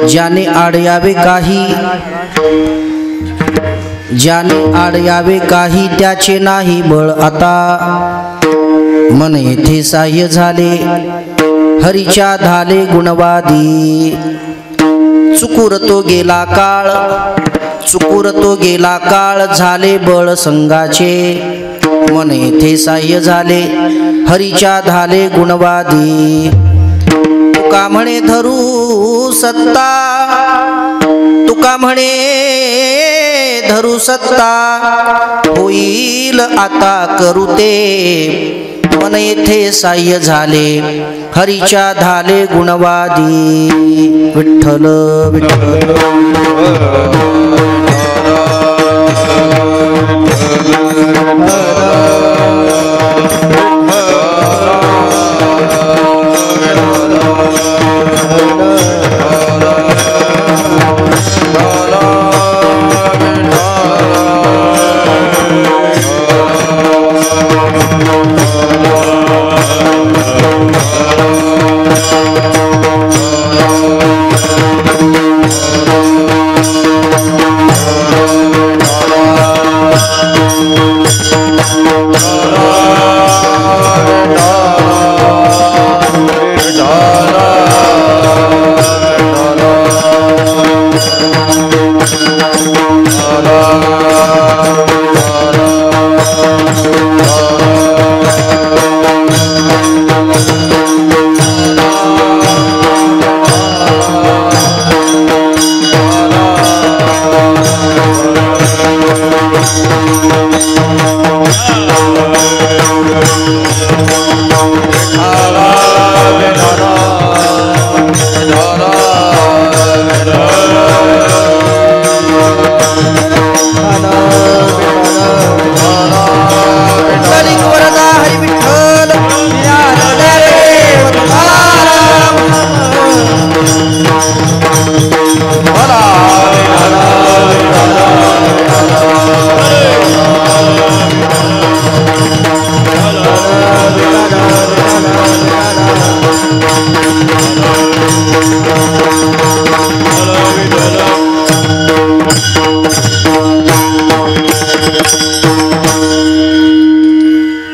ज्याने आड यावे काही, ज्याने आड यावे काही त्याचे नाही बळ आता। मन येथे साह्य झाले हरीच्या धाले गुणवादी। चुकूर तो गेला काळ, चुकूर तो गेला काळ झाले बळ संगाचे। मन येथे साह्य झाले हरीच्या धाले गुणवादी। तुका म्हणे धरू सत्ता, तुका म्हणे धरू सत्ता, होईल आता करू ते। मन येथे साह्य झाले हरीच्या धाले गुणवादी। विठ्ठल विठ्ठल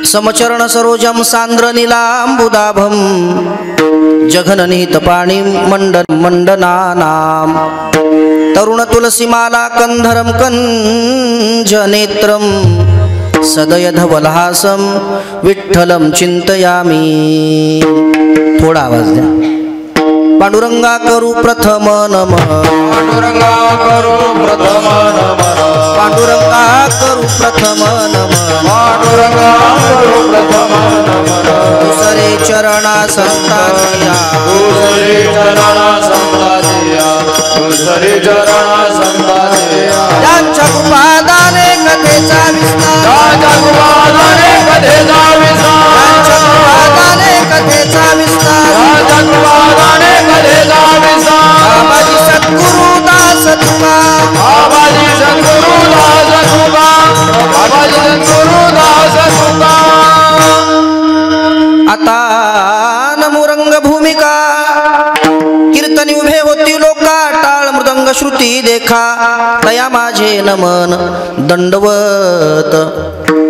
समचरण सरोजम सांद्र नीलांबुदाभम। जघननीत पाणी मंडनानाम। तरुण तुलसीमाला कंधरम कंजनेत्रम। सदय धवलहासम विठ्ठलम चिंतयामी। थोडा आवाज द्या। पांडुरंगा करू प्रथम नमः, पांडुरंगा करू प्रथम नमः, पांडुरंगा करू प्रथम नमः, पांडुरंगा करू प्रथम नमः। दुसरे चरणा संतानिया, दुसरे चरणा संतानिया, दुसरे चरणा संतानिया। ज्यांच्या कृपादाने कथेचा विस्तार, ज्यांच्या कृपादाने कथेचा विस्तार, ज्यांच्या कृपादाने कथेचा विस्तार, ज्यांच्या कृपादाने कथेचा विस्तार। बाबाजी सद्गुरु दास तुका, बाबाजी सद्गुरु दास तुका, बाबाजी सद्गुरु दास तुका। आता नमुरंग भूमिका कीर्तनी उभे होती लोका। टाळ मृदंग श्रुती देखा तया माझे नमन दंडवत।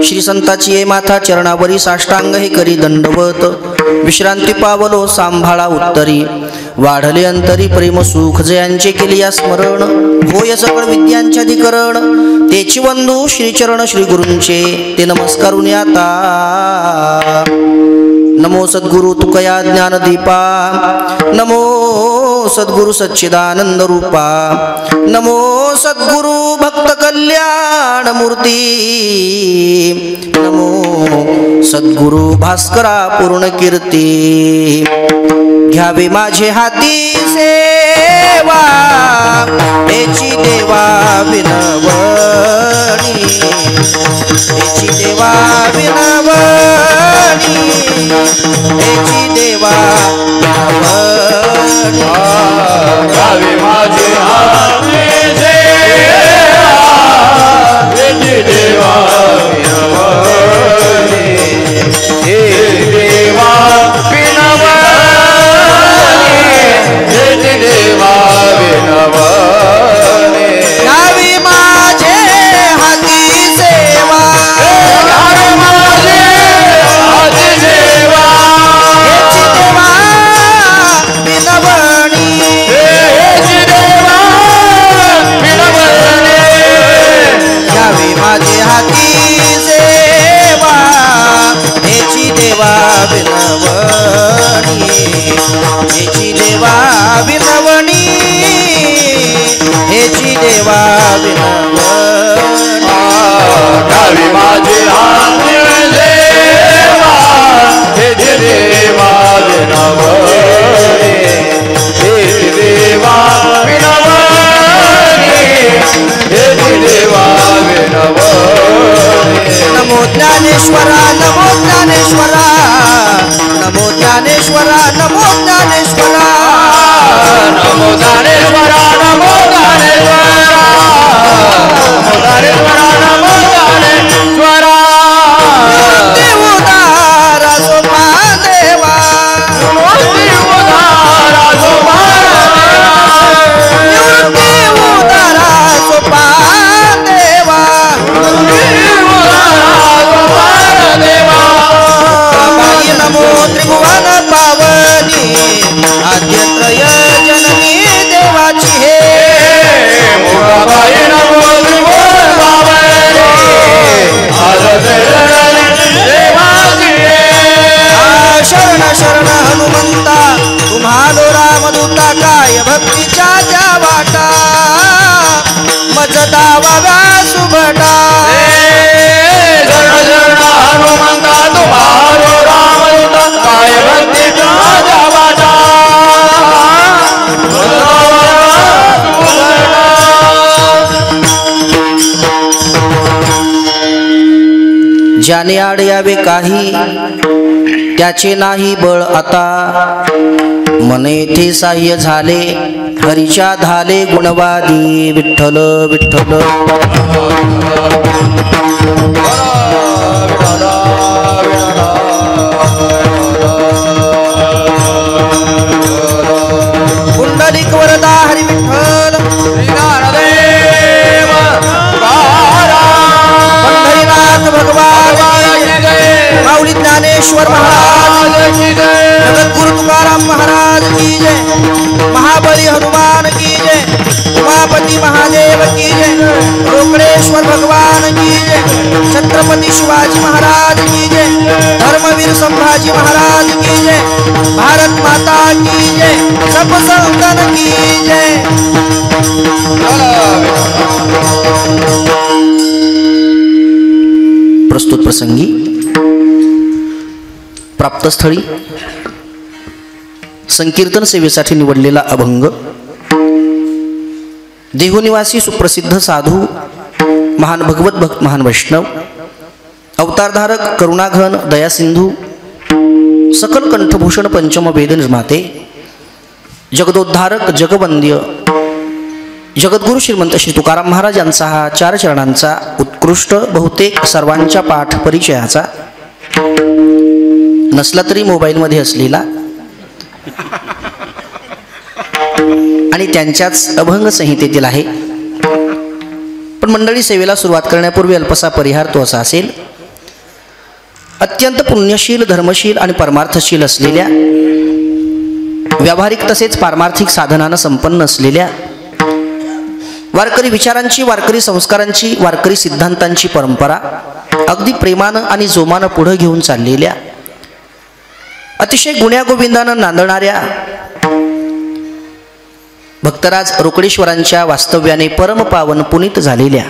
श्री संताची ये माथा चरणावरी साष्टांग हे करी दंडवत। विश्रांती पावलो सांभाळा उत्तरी, वाढले अंतरी प्रेम सुख जयांचे केली या स्मरण। होय सकळ विद्यांचे अधिकरण, तेची वंदू श्रीचरण श्री गुरूंचे ते नमस्कारून आता। नमो सद्गुरु तुकया ज्ञानदीपा, नमो सद्गुरु सच्चिदानंद रूपा, नमो सद्गुरु भक्त कल्याण मूर्ती, नमो सद्गुरु भास्करा पूर्ण कीर्ती। घ्यावे माझे हाती सेवा एची देवा विनवणी, एची देवा विनवणी, एची देवा विनवणी। घ्यावे माझे हाती सेवा एची देवा विनवणी, एची देवा विनवणी, एची देवा विनवणी। ज्याने आड यावे काही त्याचे नाही बळ आता मन येथे साह्य झाले हरीच्या झाले गुणवादी विठ्ठल विठ्ठल पुंडलिक वरदा हरी विठ्ठल पंढरीनाथ भगवान माऊली ज्ञानेश्वर महाराज जगद्गुरु तुकाराम महाराज की जय महाबली हनुमान की जय उमापति महादेव की जय रोकड़ेश्वर भगवान की जय छत्रपति शिवाजी महाराज की जय धर्मवीर संभाजी महाराज की जय भारत माता की जय सब संतन की जय। प्रस्तुत प्रसंगी प्राप्तस्थळी संकीर्तन सेवेसाठी निवडलेला अभंग देहुनिवासी सुप्रसिद्ध साधू महान भगवत भक्त महान वैष्णव अवतारधारक करुणाघन दयासिंधू सकल कंठभूषण पंचम वेद निर्माते जगदोद्धारक जगवंद्य जगद्गुरु श्रीमंत श्री तुकाराम महाराज यांचा हा 4 चरणांचा उत्कृष्ट बहुतेक सर्वांच्या पाठ परिचयाचा नसला तरी मोबाईलमध्ये असलेला आणि त्यांच्याच अभंग संहितेतील आहे। पण मंडळी सेवेला सुरुवात करण्यापूर्वी अल्पसा परिहार तो असा असेल, अत्यंत पुण्यशील धर्मशील आणि परमार्थशील असलेल्या व्यावहारिक तसेच पारमार्थिक साधनानं संपन्न असलेल्या वारकरी विचारांची वारकरी संस्कारांची वारकरी सिद्धांतांची परंपरा अगदी प्रेमानं आणि जोमानं पुढे घेऊन चाललेल्या अतिशय गुण्यागोविंदानं नांदणाऱ्या भक्तराज रोकडेश्वरांच्या वास्तव्याने परमपावन पुनीत झालेल्या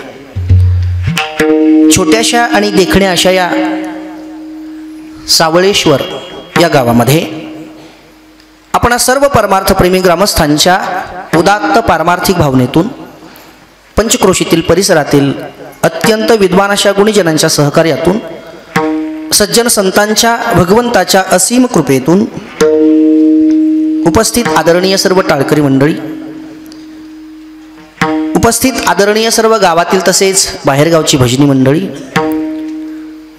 छोट्याशा आणि देखण्या अशा या सावळेश्वर या गावामध्ये आपण सर्व परमार्थप्रेमी ग्रामस्थांच्या उदात्त पारमार्थिक भावनेतून पंचक्रोशीतील परिसरातील अत्यंत विद्वान अशा गुणीजनांच्या सहकार्यातून सज्जन संतांच्या भगवंताच्या असीम कृपेतून उपस्थित आदरणीय सर्व टाळकरी मंडळी, उपस्थित आदरणीय सर्व गावातील तसेच बाहेरगावची भजनी मंडळी,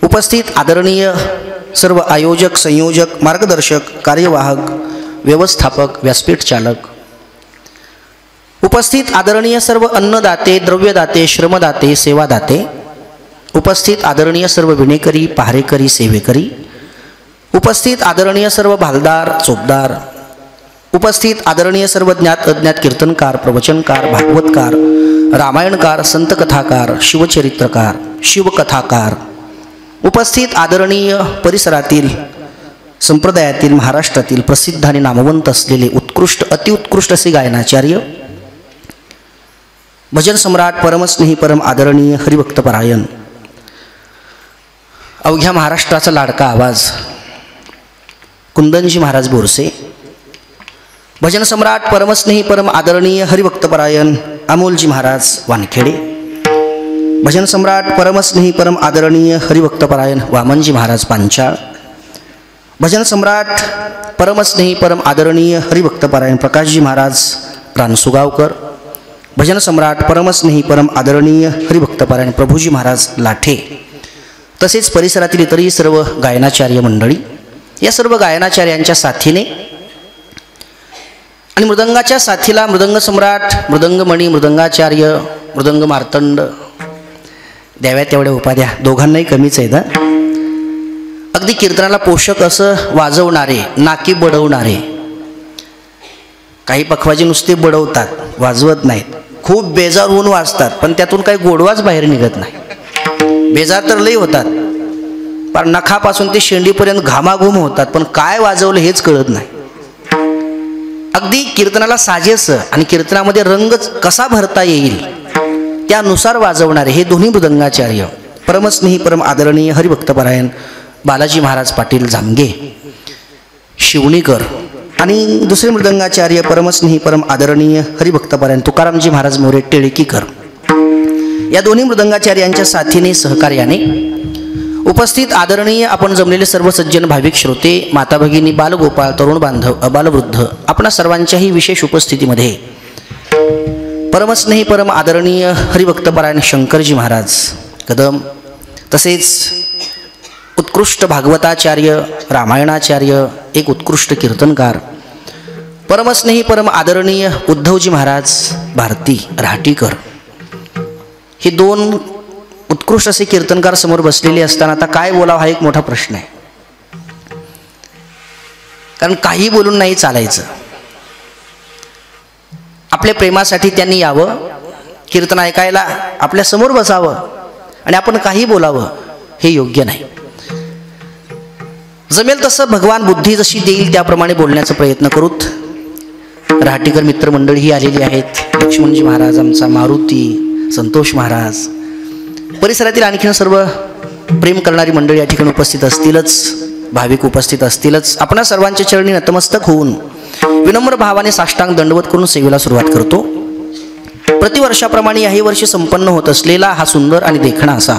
उपस्थित आदरणीय सर्व आयोजक संयोजक मार्गदर्शक कार्यवाहक व्यवस्थापक व्यासपीठ चालक, उपस्थित आदरणीय सर्व अन्नदाते द्रव्यदाते श्रमदाते सेवादाते, उपस्थित आदरणीय सर्व विणेकरी पहारेकरी सेवेकरी, उपस्थित आदरणीय सर्व भालदार चोपदार, उपस्थित आदरणीय सर्व ज्ञात अज्ञात कीर्तनकार प्रवचनकार भागवतकार रामायणकार संतकथाकार शिवचरित्रकार शिवकथाकार, उपस्थित आदरणीय परिसरातील संप्रदायातील महाराष्ट्रातील प्रसिद्ध आणि नामवंत असलेले उत्कृष्ट अतिउत्कृष्ट असे गायनाचार्य भजन सम्राट परमस्नेही परम आदरणीय हरिभक्तपरायण अवघ्या महाराष्ट्राचा लाडका आवाज कुंदनजी महाराज बोरसे, भजन सम्राट परमस्नेही परम आदरणीय हरिभक्तपरायण अमोलजी महाराज वानखेडे, भजन सम्राट परमस्नेही परम आदरणीय हरिभक्तपरायण वामनजी महाराज पांचाळ, भजन सम्राट परमस्नेही परम आदरणीय हरिभक्तपरायण प्रकाशजी महाराज रानसुगावकर, भजन सम्राट परमस्नेही परम आदरणीय हरिभक्तपरायण प्रभूजी महाराज लाठे, तसेच परिसरातील इतरही सर्व गायनाचार्य मंडळी, या सर्व गायनाचार्यांच्या साथीने आणि मृदंगाच्या साथीला मृदंग सम्राट मृदंगमणी मृदंगाचार्य मृदंग मार्तंड द्याव्या तेवढ्या उपाध्या दोघांनाही कमीच आहेत। अगदी कीर्तनाला पोषक असं वाजवणारे नाकी बडवणारे, काही पखवाजी नुसते बडवतात वाजवत नाहीत, खूप बेजार होऊन वाजतात पण त्यातून काही गोडवाच बाहेर निघत नाही, बेजार तर लई होतात पण नखापासून ते शेंडीपर्यंत घामाघूम होतात पण काय वाजवलं हेच कळत नाही। अगदी कीर्तनाला साजेसं आणि कीर्तनामध्ये रंग कसा भरता येईल त्यानुसार वाजवणारे हे दोन्ही मृदंगाचार्य परमस्नेही परम आदरणीय हरिभक्तपरायण बालाजी महाराज पाटील जामगे शिवणीकर आणि दुसरे मृदंगाचार्य परमस्नेही परम आदरणीय हरिभक्तपरायण तुकारामजी महाराज मोरे टेळकीकर, या दोन्ही मृदंगाचार्यांच्या साथीने सहकार्याने उपस्थित आदरणीय आपण जमलेले सर्व सज्जन भाविक श्रोते, माता भगिनी, बालगोपाळ, तरुण बांधव, अबालवृद्ध, आपणा सर्वांच्याही विशेष उपस्थितीमध्ये परमस्नेही परम आदरणीय हरिभक्तपरायण शंकरजी महाराज कदम, तसेच उत्कृष्ट भागवताचार्य, रामायणाचार्य, एक उत्कृष्ट कीर्तनकार, परमस्नेही परम आदरणीय उद्धवजी महाराज भारती राहटीकर, हे दोन उत्कृष्ट असे कीर्तनकार समोर बसलेले असताना आता काय बोलावं हा एक मोठा प्रश्न आहे. कारण काही बोलून नाही चालायचं. आपल्या प्रेमासाठी त्यांनी यावं, कीर्तन ऐकायला आपल्या समोर बसावं आणि आपण काही बोलावं हे योग्य नाही. जमेल तसं भगवान बुद्धी जशी देईल त्याप्रमाणे बोलण्याचा प्रयत्न करूत. राहटीकर मित्रमंडळी ही आलेली आहेत. लक्ष्मणजी महाराज, आमचा मारुती, संतोष महाराज, परिसरातील आणखीन सर्व प्रेम करणारी मंडळी या ठिकाणी उपस्थित असतीलच, भाविक उपस्थित असतीलच. आपणा सर्वांच्या चरणी नतमस्तक होऊन विनम्र भावाने साष्टांग दंडवत करून सेवेला सुरुवात करतो. प्रतिवर्षाप्रमाणे याही वर्षी संपन्न होत असलेला हा सुंदर आणि देखणा असा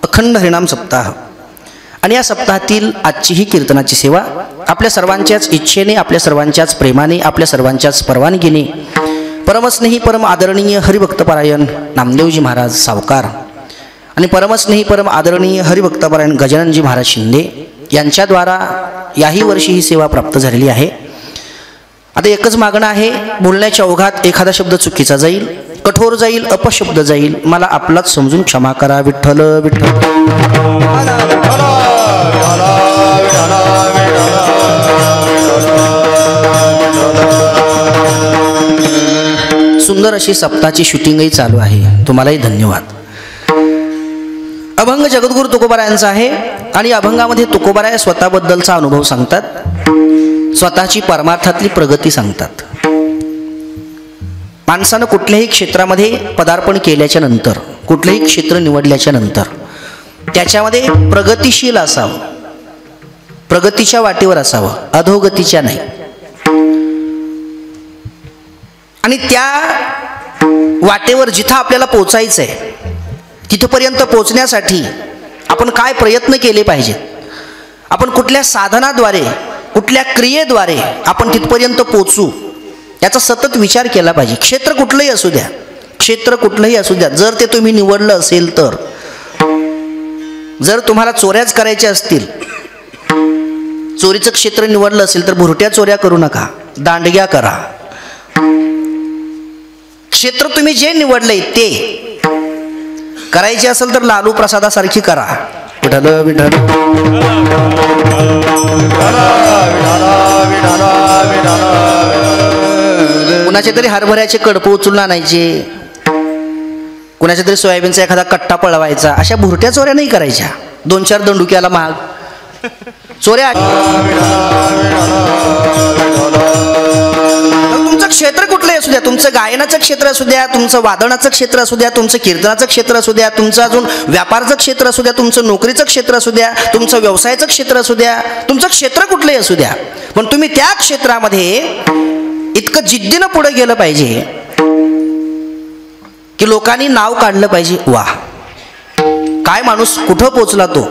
अखंड हरिनाम सप्ताह आणि या सप्ताहातील आजची ही कीर्तनाची सेवा आपल्या सर्वांच्याच इच्छेने, आपल्या सर्वांच्याच प्रेमाने, आपल्या सर्वांच्याच परवानगीने परमस्नेही परम आदरणीय हरिभक्तपरायण नामदेवजी महाराज सावकार आणि परमस्नेही परम आदरणीय हरिभक्तपरायण गजाननजी महाराज शिंदे यांच्याद्वारा याही वर्षी ही सेवा प्राप्त झालेली आहे. आता एकच मागणं आहे, बोलण्याच्या ओघात एखादा शब्द चुकीचा जाईल, कठोर जाईल, अपशब्द जाईल, मला आपलाच समजून क्षमा करा. विठ्ठल विठ्ठल. सुंदर अशी सप्ताहाची शूटिंगही चालू आहे. तुम्हालाही धन्यवाद. अभंग जगद्गुरु तुकोबारायांचा आहे आणि अभंगामध्ये तुकोबाराय स्वतःबद्दलचा अनुभव सांगतात, स्वतःची परमार्थातली प्रगती सांगतात. माणसानं कुठल्याही क्षेत्रामध्ये पदार्पण केल्याच्या नंतर, कुठलंही क्षेत्र निवडल्याच्या नंतर त्याच्यामध्ये प्रगतिशील असावं, प्रगतीच्या वाटेवर असावं, अधोगतीच्या नाही. आणि त्या वाटेवर जिथं आपल्याला पोचायचं आहे तिथपर्यंत पोचण्यासाठी आपण काय प्रयत्न केले पाहिजेत, आपण कुठल्या साधनाद्वारे, कुठल्या क्रियेद्वारे आपण तिथपर्यंत पोचू याचा सतत विचार केला पाहिजे. क्षेत्र कुठलंही असू द्या, क्षेत्र कुठलंही असू द्या, जर ते तुम्ही निवडलं असेल तर, जर तुम्हाला चोऱ्याच करायच्या असतील, चोरीचं क्षेत्र निवडलं असेल तर भुरट्या चोऱ्या करू नका, दांडग्या करा. क्षेत्र तुम्ही जे निवडलंय ते करायचे असेल तर लालू प्रसादासारखी करा. विठ्ठल विठ्ठल. कुणाच्या तरी हरभऱ्याचे कडपं उचलून आणायचे, कुणाच्या तरी सोयाबीनचा एखादा कट्टा पळवायचा. अशा भुरट्या चोऱ्या नाही करायच्या. 2-4 दंडुक्याला महाग चोऱ्या. तुमचं क्षेत्र कुठलंही असू द्या, तुमचं गायनाचं क्षेत्र असू द्या, तुमचं वादनाचं क्षेत्र असू द्या, तुमचं कीर्तनाचं क्षेत्र असू द्या, तुमचं अजून व्यापाराचं क्षेत्र असू द्या, तुमचं नोकरीचं क्षेत्र असू द्या, तुमचं व्यवसायाचं क्षेत्र असू द्या, तुमचं क्षेत्र कुठलंही असू द्या, पण तुम्ही त्या क्षेत्रामध्ये इतकं जिद्दीनं पुढे गेलं पाहिजे की लोकांनी नाव काढलं पाहिजे, वा काय माणूस, कुठं पोचला तो,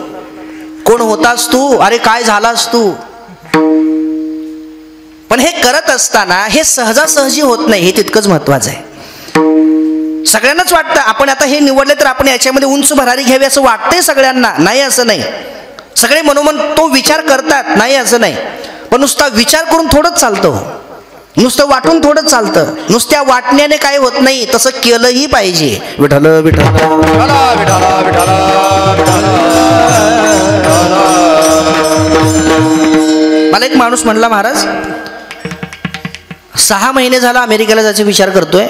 कोण होतास तू, अरे काय झालास तू. पण हे करत असताना हे सहजासहजी होत नाही, हे तितकंच महत्वाचं आहे. सगळ्यांनाच वाटतं आपण आता हे निवडले तर आपण याच्यामध्ये उंच भरारी घ्यावी असं वाटतंय सगळ्यांना. नाही, असं नाही. सगळे मनोमन तो विचार करतात, नाही असं नाही. पण नुसता विचार करून थोडंच चालतं, नुसतं वाटून थोडंच चालतं. नुसत्या वाटण्याने काय होत नाही, तसं केलंही पाहिजे. विठ्ठल विठ्ठल. मला एक माणूस म्हणला, महाराज 6 महिने झाला अमेरिकेला जायचा विचार करतोय,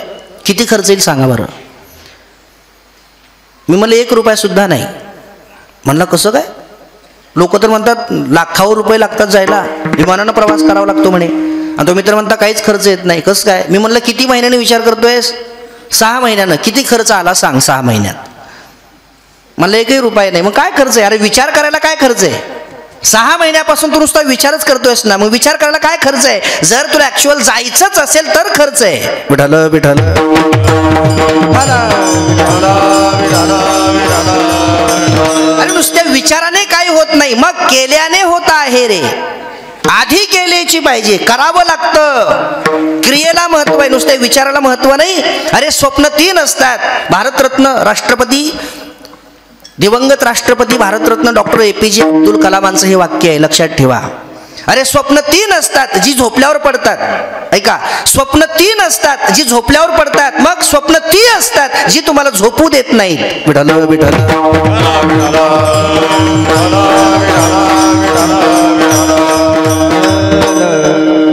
किती खर्च येईल सांगा बरं. मी म्हणलं 1 रुपया सुद्धा नाही. म्हणलं कसं काय, लोक तर म्हणतात लाखावर रुपये लागतात जायला, विमानानं प्रवास करावा लागतो म्हणे, आणि तो मित्र म्हणता काहीच खर्च येत नाही. कसं काय. मी म्हणलं किती महिन्याने विचार करतोयस. 6 महिन्यानं. किती खर्च आला सांग 6 महिन्यात. म्हणलं 1ही रुपया नाही. मग काय खर्च आहे. अरे विचार करायला काय खर्च आहे. 6 महिन्यापासून तू नुसता विचारच करतोयस ना, मग विचार करायला काय खर्च आहे? जर तुला ऍक्च्युअल जायचंच असेल तर खर्च आहे. विठाल विठाल अरे नुसत्या विचाराने काही होत नाही, मग केल्याने होत आहे रे. आधी केल्याची पाहिजे, करावं लागतं. क्रियेला महत्व आहे, नुसत्या विचाराला महत्व नाही. अरे स्वप्न 3 असतात. भारतरत्न राष्ट्रपती, दिवंगत राष्ट्रपती भारतरत्न डॉक्टर APJ अब्दुल कलामांचं हे वाक्य आहे, लक्षात ठेवा. अरे स्वप्न 3 असतात जी झोपल्यावर पडतात. ऐका, स्वप्न 3 असतात जी झोपल्यावर पडतात, मग स्वप्न 3 असतात जी तुम्हाला झोपू देत नाहीत. विठाल विठाल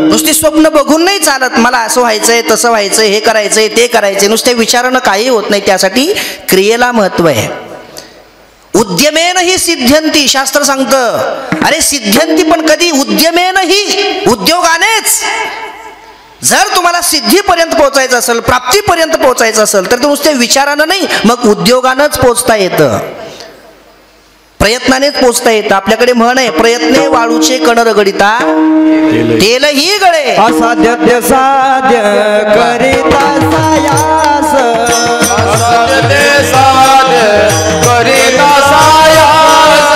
नुसती स्वप्न बघून नाही चालत. मला असं व्हायचंय, तसं व्हायचंय, हे करायचंय, ते करायचंय, नुसते विचारानं काही होत नाही. त्यासाठी क्रियेला महत्व आहे. उद्यमेन ही सिद्ध्यंती, शास्त्र सांगतं. अरे सिद्ध्यंती पण कधी? उद्यमेन ही, उद्योगानेच. जर तुम्हाला सिद्धीपर्यंत पोहोचायचं असेल, प्राप्तीपर्यंत पोहोचायचं असेल, तर ते नुसते विचारानं नाही, मग उद्योगानंच पोहोचता येतं, प्रयत्नानेच पोहोचता येतं. आपल्याकडे म्हण आहे, प्रयत्ने वाळूचे कण रगडिता तेलही गळे. असाध्य ते साध्य करिता सायास, असाध्य ते साध्य करिता सायास,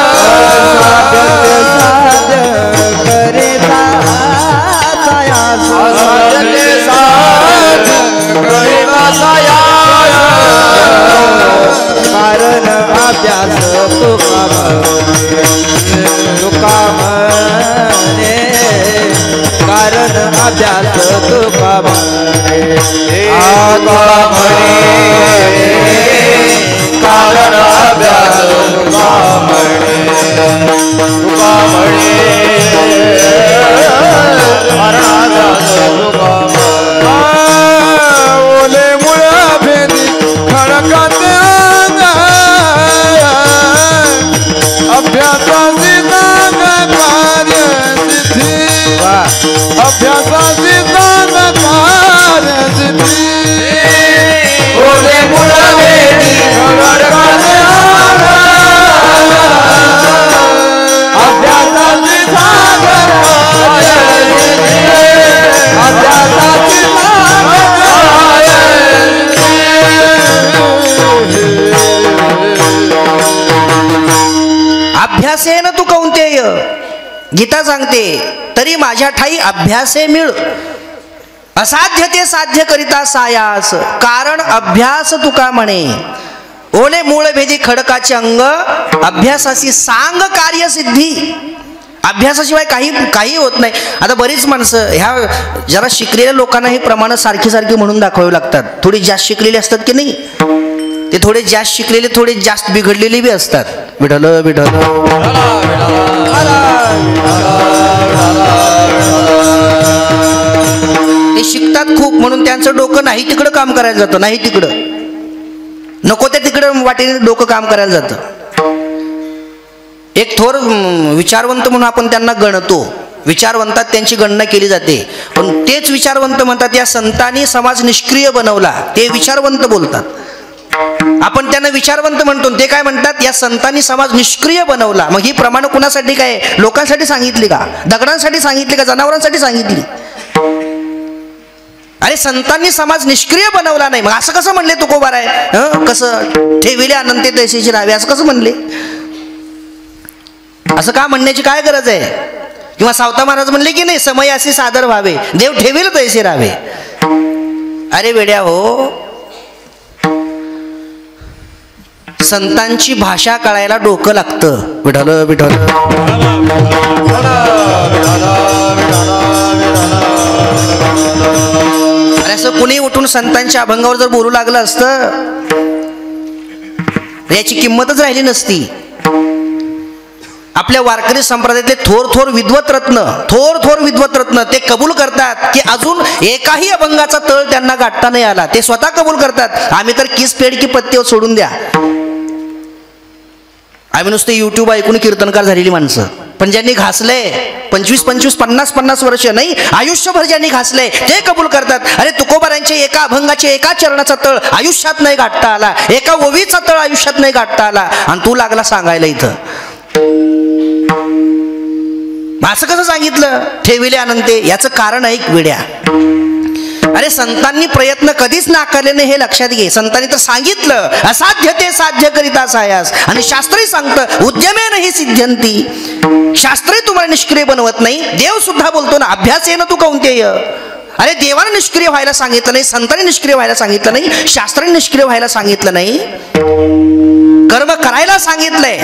असाध्य ते साध्य करिता सायास, असाध्य ते साध्य करिता सायास. कारण अभ्यास तुका म्हणे, कारण अभ्यास तुका म्हणे, तुका म्हणे, कारण अभ्यास तुका म्हणे, तुका म्हणे, कारण अभ्यास तुका म्हणे. ओले मुळ भेदी खडकात अभ्यासाची नाग कार्य सिद्धी, अभ्यासाची नाग कार्य सिद्धी. ओले मुळ भेदी खडकात अभ्यासाची नाग कार्य सिद्धी, अभ्यासाची नाग कार्य अभ्यासेन तू कौंतेय, गीता सांगते, तरी माझ्या ठाई अभ्यासे मिळ. असाध्य ते साध्य करिता सायास, कारण अभ्यास तुका म्हणे. ओले मूळ भेदी खडकाचे अंग, अभ्यासाशी सांग कार्य सिद्धी. अभ्यासाशिवाय काही होत नाही. आता बरीच माणसं, ह्या जरा शिकलेल्या लोकांना हे प्रमाण सारखी म्हणून दाखवावे लागतात. थोडी जास्त शिकलेली असतात की नाही, ते थोडे जास्त शिकलेले थोडे जास्त बिघडलेले बी असतात. विठाल विठाल ते शिकतात खूप, म्हणून त्यांचं डोकं नाही तिकडं काम करायला जातं, नाही तिकडं, नको त्या तिकडं वाटेने डोकं काम करायला जातं. एक थोर विचारवंत म्हणून आपण त्यांना गणतो, विचारवंतात त्यांची गणना केली जाते. पण तेच विचारवंत म्हणतात या संतांनी समाज निष्क्रिय बनवला, ते विचारवंत बोलतात. आपण त्यांना विचारवंत म्हणतो, ते काय म्हणतात, या संतांनी समाज निष्क्रिय बनवला. मग ही प्रमाण कुणासाठी काय? लोकांसाठी सांगितली का? दगडांसाठी सांगितली का? जनावरांसाठी सांगितली? अरे संतांनी समाज निष्क्रिय बनवला नाही, मग असं कसं म्हणले तुकोबार आहे? कसं ठेविले अनंते तैसेची राहावे, असं कसं म्हणले? असं का म्हणण्याची काय गरज आहे? किंवा सावता महाराज म्हणले की नाही, समय असे सादर व्हावे, देव ठेवेल तैसे राहावे. अरे वेड्या हो, संतांची भाषा कळायला डोकं लागतं. विठाल विठाल अरे असं कुणी उठून संतांच्या अभंगावर जर बोलू लागलं असतं, याची किंमतच राहिली नसती. आपल्या वारकरी संप्रदायातले थोर विद्वत रत्न ते कबूल करतात की अजून एकाही अभंगाचा तळ त्यांना गाठता नाही आला. ते स्वतः कबूल करतात, आम्ही तर किस पेड की पत्ते सोडून द्या, आम्ही नुसते यूट्यूब ऐकून कीर्तनकार झालेली माणसं. पण ज्यांनी घासले 25, 50 वर्ष नाही, आयुष्यभर ज्यांनी घासले ते कबूल करतात. अरे तुकोबारांचे एका अभंगाचे एका चरणाचा तळ आयुष्यात नाही गाठता आला, एका ओवीचा तळ आयुष्यात नाही गाठता आला, आणि तू लागला सांगायला इथं. असं कसं सांगितलं ठेविले अनंते? याचं कारण ऐक वेड्या. अरे संतांनी प्रयत्न कधीच नाकारले नाही हे लक्षात घे. संतांनी तर सांगितलं असाध्य ते साध्य करिता सायास, आणि शास्त्रही सांगतं उद्यमे नाही सिद्ध्यंती. शास्त्रही तुम्हाला निष्क्रिय बनवत नाही. देव सुद्धा बोलतो ना अभ्यास येणं तू कौंतेय. अरे देवाने निष्क्रिय व्हायला सांगितलं नाही, संतांनी निष्क्रिय व्हायला सांगितलं नाही, शास्त्राने निष्क्रिय व्हायला सांगितलं नाही. कर्म करायला सांगितलंय,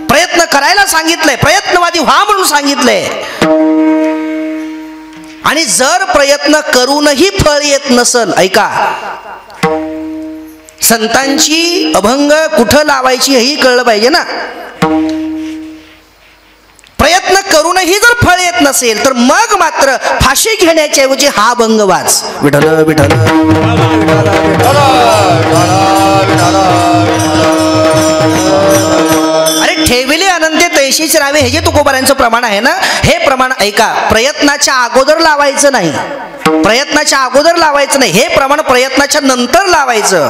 प्रयत्न करायला सांगितलंय, प्रयत्नवादी व्हा म्हणून सांगितलंय. आणि जर प्रयत्न करूनही फळ येत नसल, ऐका, संतांची अभंग कुठं लावायची हेही कळलं पाहिजे ना. प्रयत्न करूनही जर फळ येत नसेल तर मग मात्र फाशी घेण्याच्या ऐवजी हा अभंग वाच. विठ्ठल विठ्ठल अरे ठेविले अनंते तैशीच राहावे हे जे तुकोबारांचं प्रमाण आहे ना, हे प्रमाण ऐका, प्रयत्नाच्या अगोदर लावायचं नाही, प्रयत्नाच्या अगोदर लावायचं नाही, हे प्रमाण प्रयत्नाच्या नंतर लावायचं.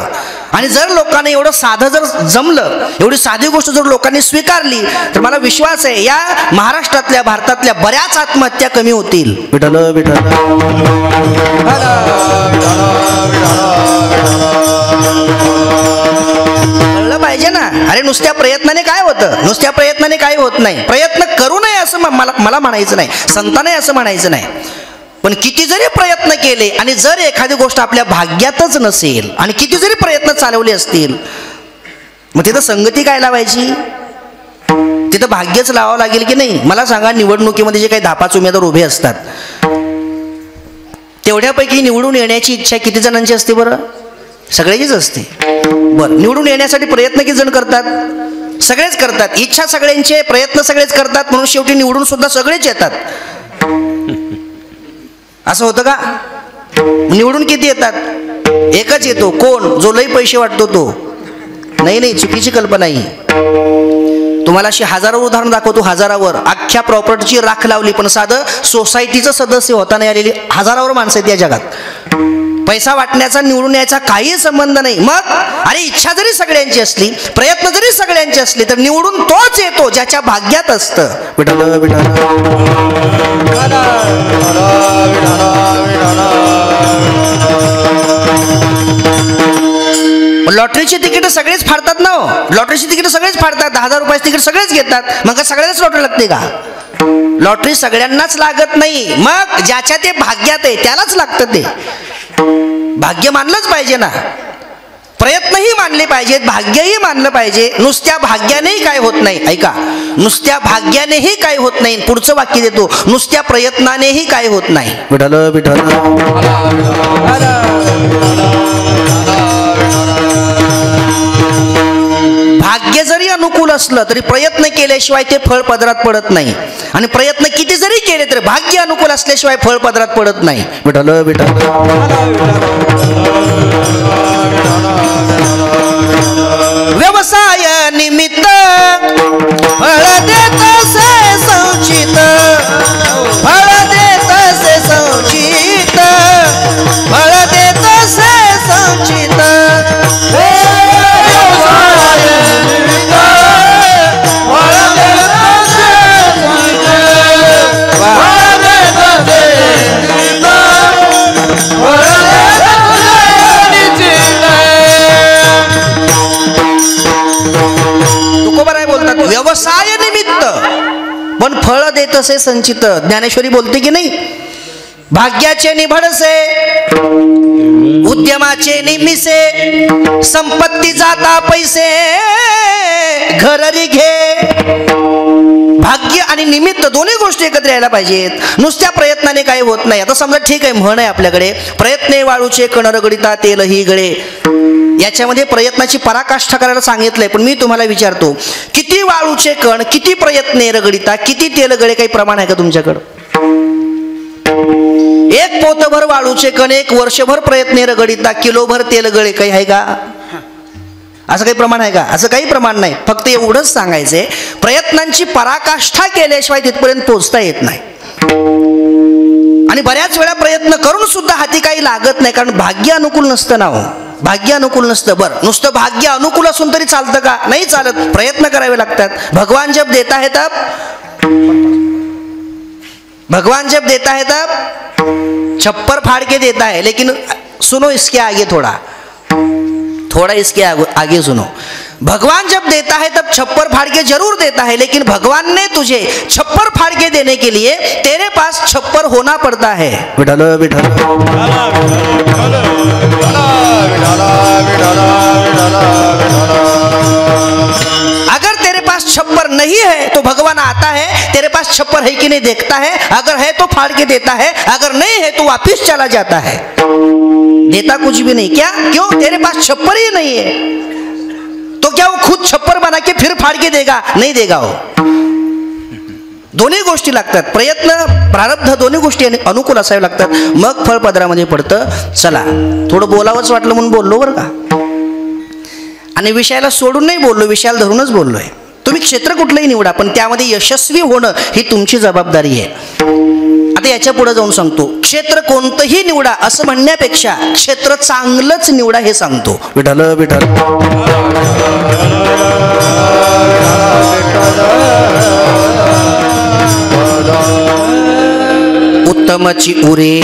आणि जर लोकांनी एवढं साधं जर जमलं, एवढी साधी गोष्ट जर लोकांनी स्वीकारली तर मला विश्वास आहे या महाराष्ट्रातल्या भारतातल्या बऱ्याच आत्महत्या कमी होतील. विठ्ठल विठ्ठल कळलं पाहिजे ना. अरे नुसत्या प्रयत्नाने काय होतं? नुसत्या प्रयत्नाने काही होत नाही. प्रयत्न करू नये असं मला म्हणायचं नाही, संतांनी असं म्हणायचं नाही. पण किती जरी प्रयत्न केले आणि जर एखादी गोष्ट आपल्या भाग्यातच नसेल आणि किती जरी प्रयत्न चालवले असतील, मग तिथं संगती काय लावायची? तिथं भाग्यच लावावं लागेल की नाही? मला सांगा, निवडणुकीमध्ये जे काही 10-5 उमेदवार उभे असतात तेवढ्यापैकी निवडून येण्याची इच्छा किती जणांची असते बरं? सगळ्याचीच असते. बरं, निवडून येण्यासाठी प्रयत्न किती जण करतात? सगळेच करतात. इच्छा सगळ्यांची, प्रयत्न सगळेच करतात, म्हणून शेवटी निवडून सुद्धा सगळेच येतात. असं होतं का? निवडून किती येतात? एकच येतो. कोण? जो लई पैसे वाटतो तो. नाही, चुकीची कल्पना आहे. तुम्हाला अशी हजारावर उदाहरण दाखवतो, हजारावर. अख्ख्या प्रॉपर्टीची राख लावली पण साधं सोसायटीचं सदस्य होता नाही आलेली हजारावर माणसं आहेत या जगात. पैसा वाटण्याचा निवडून यायचा काही संबंध नाही. मग अरे इच्छा जरी सगळ्यांची असली, प्रयत्न जरी सगळ्यांचे असले, तर निवडून तोच येतो ज्याच्या भाग्यात असतं. विठ्ठल विठ्ठल लॉटरीची तिकीट सगळेच फाडतात ना. लॉटरीची तिकीट सगळेच फाडतात. 10,000 रुपयाची तिकीट सगळेच घेतात. मग सगळ्यांनाच लॉटरी लागते का? लॉटरी सगळ्यांनाच लागत नाही. मग ज्याच्या ते भाग्यात आहे त्यालाच लागतं. ते भाग्य मानलंच पाहिजे ना. प्रयत्नही मानले पाहिजेत, भाग्यही मानलं पाहिजे. नुसत्या भाग्यानेही काय होत नाही. ऐका, नुसत्या भाग्यानेही काय होत नाही. पुढचं वाक्य देतो, नुसत्या प्रयत्नानेही काय होत नाही. विठ्ठल विठ्ठल भाग्य जरी अनुकूल असलं तरी प्रयत्न केल्याशिवाय ते फळ पदरात पडत नाही. आणि प्रयत्न किती जरी केले तरी भाग्य अनुकूल असल्याशिवाय फळ पदरात पडत नाही. विठ्ठल विठ्ठल व्यवसाय निमित्त फळ देतसे संचित, फळ देतसे संचित, फळ देतसे संचित. व्यवसाय निमित्त पण फळ देत असे संचित. ज्ञानेश्वरी बोलते की नाही, भाग्याचे निभडसे उद्यमाचे निमिसे, संपत्ती जाता पैसे घररी घे. भाग्य आणि निमित्त दोन्ही गोष्टी एकत्र यायला पाहिजेत. नुसत्या प्रयत्नाने काही होत नाही. आता समजा ठीक आहे, म्हण आहे आपल्याकडे, प्रयत्ने वाळूचे कण रगडिता तेल ही गळे. याच्यामध्ये प्रयत्नाची पराकाष्ठा करायला सांगितलंय. पण मी तुम्हाला विचारतो, किती वाळूचे कण, किती प्रयत्ने रगडिता, किती तेल गळे, काही प्रमाण आहे का तुमच्याकडं? एक पोतभर वाळूचे कण, एक वर्षभर प्रयत्ने रगडिता, किलोभर तेल गळे, काही आहे का? असं काही प्रमाण आहे का? असं काही प्रमाण नाही. फक्त एवढंच सांगायचंय, प्रयत्नांची पराकाष्ठा केल्याशिवाय तिथपर्यंत पोहोचता येत नाही. आणि बऱ्याच वेळा प्रयत्न करून सुद्धा हाती काही लागत नाही, कारण भाग्य अनुकूल नसतं ना. हो, भाग्य अनुकूल नसतं. बरं, नुसतं भाग्य अनुकूल असून तरी चालतं का? नाही चालत. प्रयत्न करावे लागतात. भगवान जब देता है तब भगवान जब देता है तब छप्पर फाड़ के देता है, लेकिन सुनो इसके आगे थोड़ा इसके आगे सुनो। भगवान जब देता है तब छप्पर फाड़ के जरूर देता है, लेकिन भगवान ने तुझे छप्पर फाड़ के देने के लिए तेरे पास छप्पर होना पड़ता है। विठल विठल अगर तेरे पास छप्पर नहीं है तो भगवान आता है, तेरे पास छप्पर है कि नहीं देखता है, अगर है तो फाड़ के देता है, अगर नहीं है तो वापिस चला जाता है, देता कुछ भी नहीं। क्या? क्यों? तेरे पास छप्पर ही नहीं है। तो क्या वो खुद छप्पर बना के फिर फाड़ के देगा? नाही देगा वो। दोन्ही गोष्टी लागतात, प्रयत्न प्रारब्ध दोन्ही गोष्टी अनुकूल असावे लागतात, मग फळ पदरामध्ये पडतं। चला, थोडं बोलावंच वाटलं म्हणून बोललो बरं का, आणि विषयाला सोडून नाही बोललो, विषयाला धरूनच बोललोय। तुम्ही क्षेत्र कुठलंही निवडा, पण त्यामध्ये यशस्वी होणं ही तुमची जबाबदारी आहे। आता याच्या पुढे जाऊन सांगतो, क्षेत्र कोणतंही निवडा असं म्हणण्यापेक्षा क्षेत्र चांगलंच निवडा हे सांगतो। विठ्ठल विठ्ठल उत्तमची उरे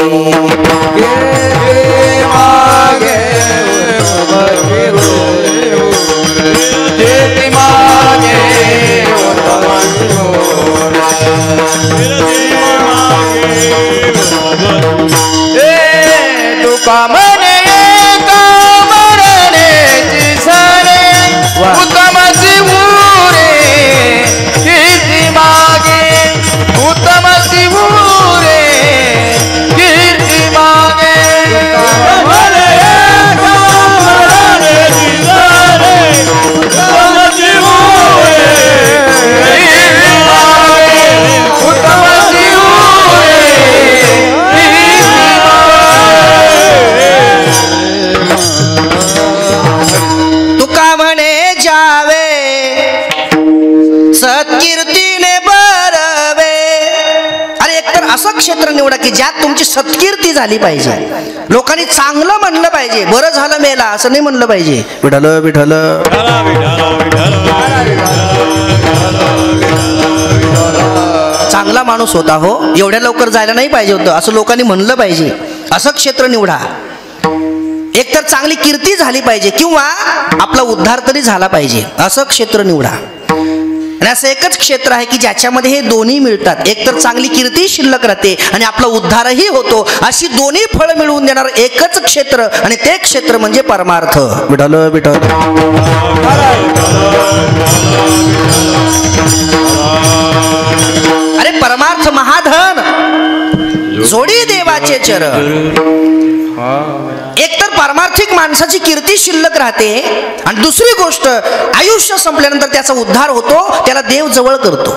कामने कामरणे जिसरे उत्तम शिवरे कीर्ति मागे, उत्तम शिवरे कीर्ति मागे। कामने कामरणे जिसरे उत्तम शिवरे कीर्ति मागे, उत्तम शिवरे तुका म्हणे जावे सत्कीर्तीने बरवे। अरे एकतर असं क्षेत्र निवडा की ज्यात तुमची सत्कीर्ती झाली पाहिजे, लोकांनी चांगलं म्हणलं पाहिजे, बरं झालं मेला असं नाही म्हणलं पाहिजे। विठ्ठल विठ्ठल चांगला माणूस होता हो, एवढ्या लवकर जायला नाही पाहिजे होतं असं लोकांनी म्हणलं पाहिजे, असं क्षेत्र निवडा। एकतर चांगली कीर्ती झाली पाहिजे किंवा आपला उद्धार तरी झाला पाहिजे, असं क्षेत्र निवडा। आणि असं एकच क्षेत्र आहे की ज्याच्यामध्ये हे दोन्ही मिळतात, एकतर चांगली कीर्ती शिल्लक राहते आणि आपला उद्धारही होतो, अशी दोन्ही फळं मिळवून देणार एकच क्षेत्र, आणि ते क्षेत्र म्हणजे परमार्थ। विठ्ठल विठ्ठल अरे परमार्थ महाधन जोडी देवाचे चरण। एकतर पारमार्थिक माणसाची कीर्ती शिल्लक राहते, आणि दुसरी गोष्ट आयुष्य संपल्यानंतर त्याचा उद्धार होतो, त्याला देव जवळ करतो।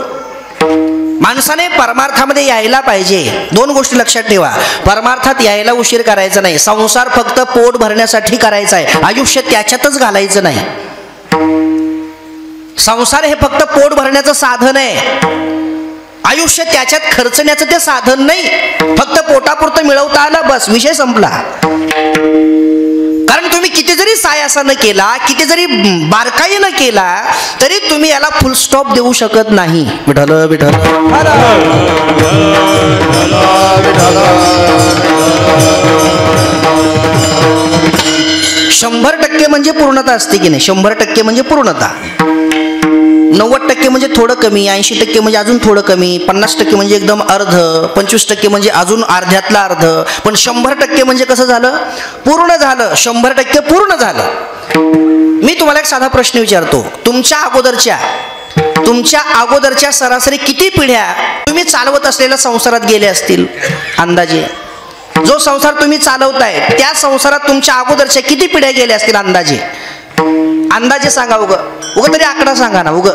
माणसाने परमार्थामध्ये यायला पाहिजे। दोन गोष्टी लक्षात ठेवा, परमार्थात यायला उशीर करायचा नाही, संसार फक्त पोट भरण्यासाठी करायचा आहे, आयुष्य त्याच्यातच घालायचं नाही। संसार हे फक्त पोट भरण्याचं साधन आहे, आयुष्य त्याच्यात खर्चण्याचं ते साधन नाही। फक्त पोटापुरतं मिळवता आलं बस, विषय संपला। कारण तुम्ही किती जरी सायासानं केला, किती जरी बारकाईनं केला, तरी तुम्ही याला फुल स्टॉप देऊ शकत नाही। विठ्ठल विठ्ठल 100% म्हणजे पूर्णता असते की नाही? 100% म्हणजे पूर्णता, 90% म्हणजे थोडं कमी, 80% म्हणजे अजून थोडं कमी, 50% म्हणजे एकदम अर्ध, 25% म्हणजे अजून अर्ध्यातला अर्ध, पण 100% म्हणजे कसं झालं? पूर्ण झालं, 100% पूर्ण झालं। मी तुम्हाला एक साधा प्रश्न विचारतो, तुमच्या अगोदरच्या सरासरी किती पिढ्या तुम्ही चालवत असलेल्या संसारात गेले असतील अंदाजे? जो संसार तुम्ही चालवताय त्या संसारात तुमच्या अगोदरच्या किती पिढ्या गेल्या असतील अंदाजे? अंदाजे सांगा, उगा तरी आकडा सांगा ना, उगा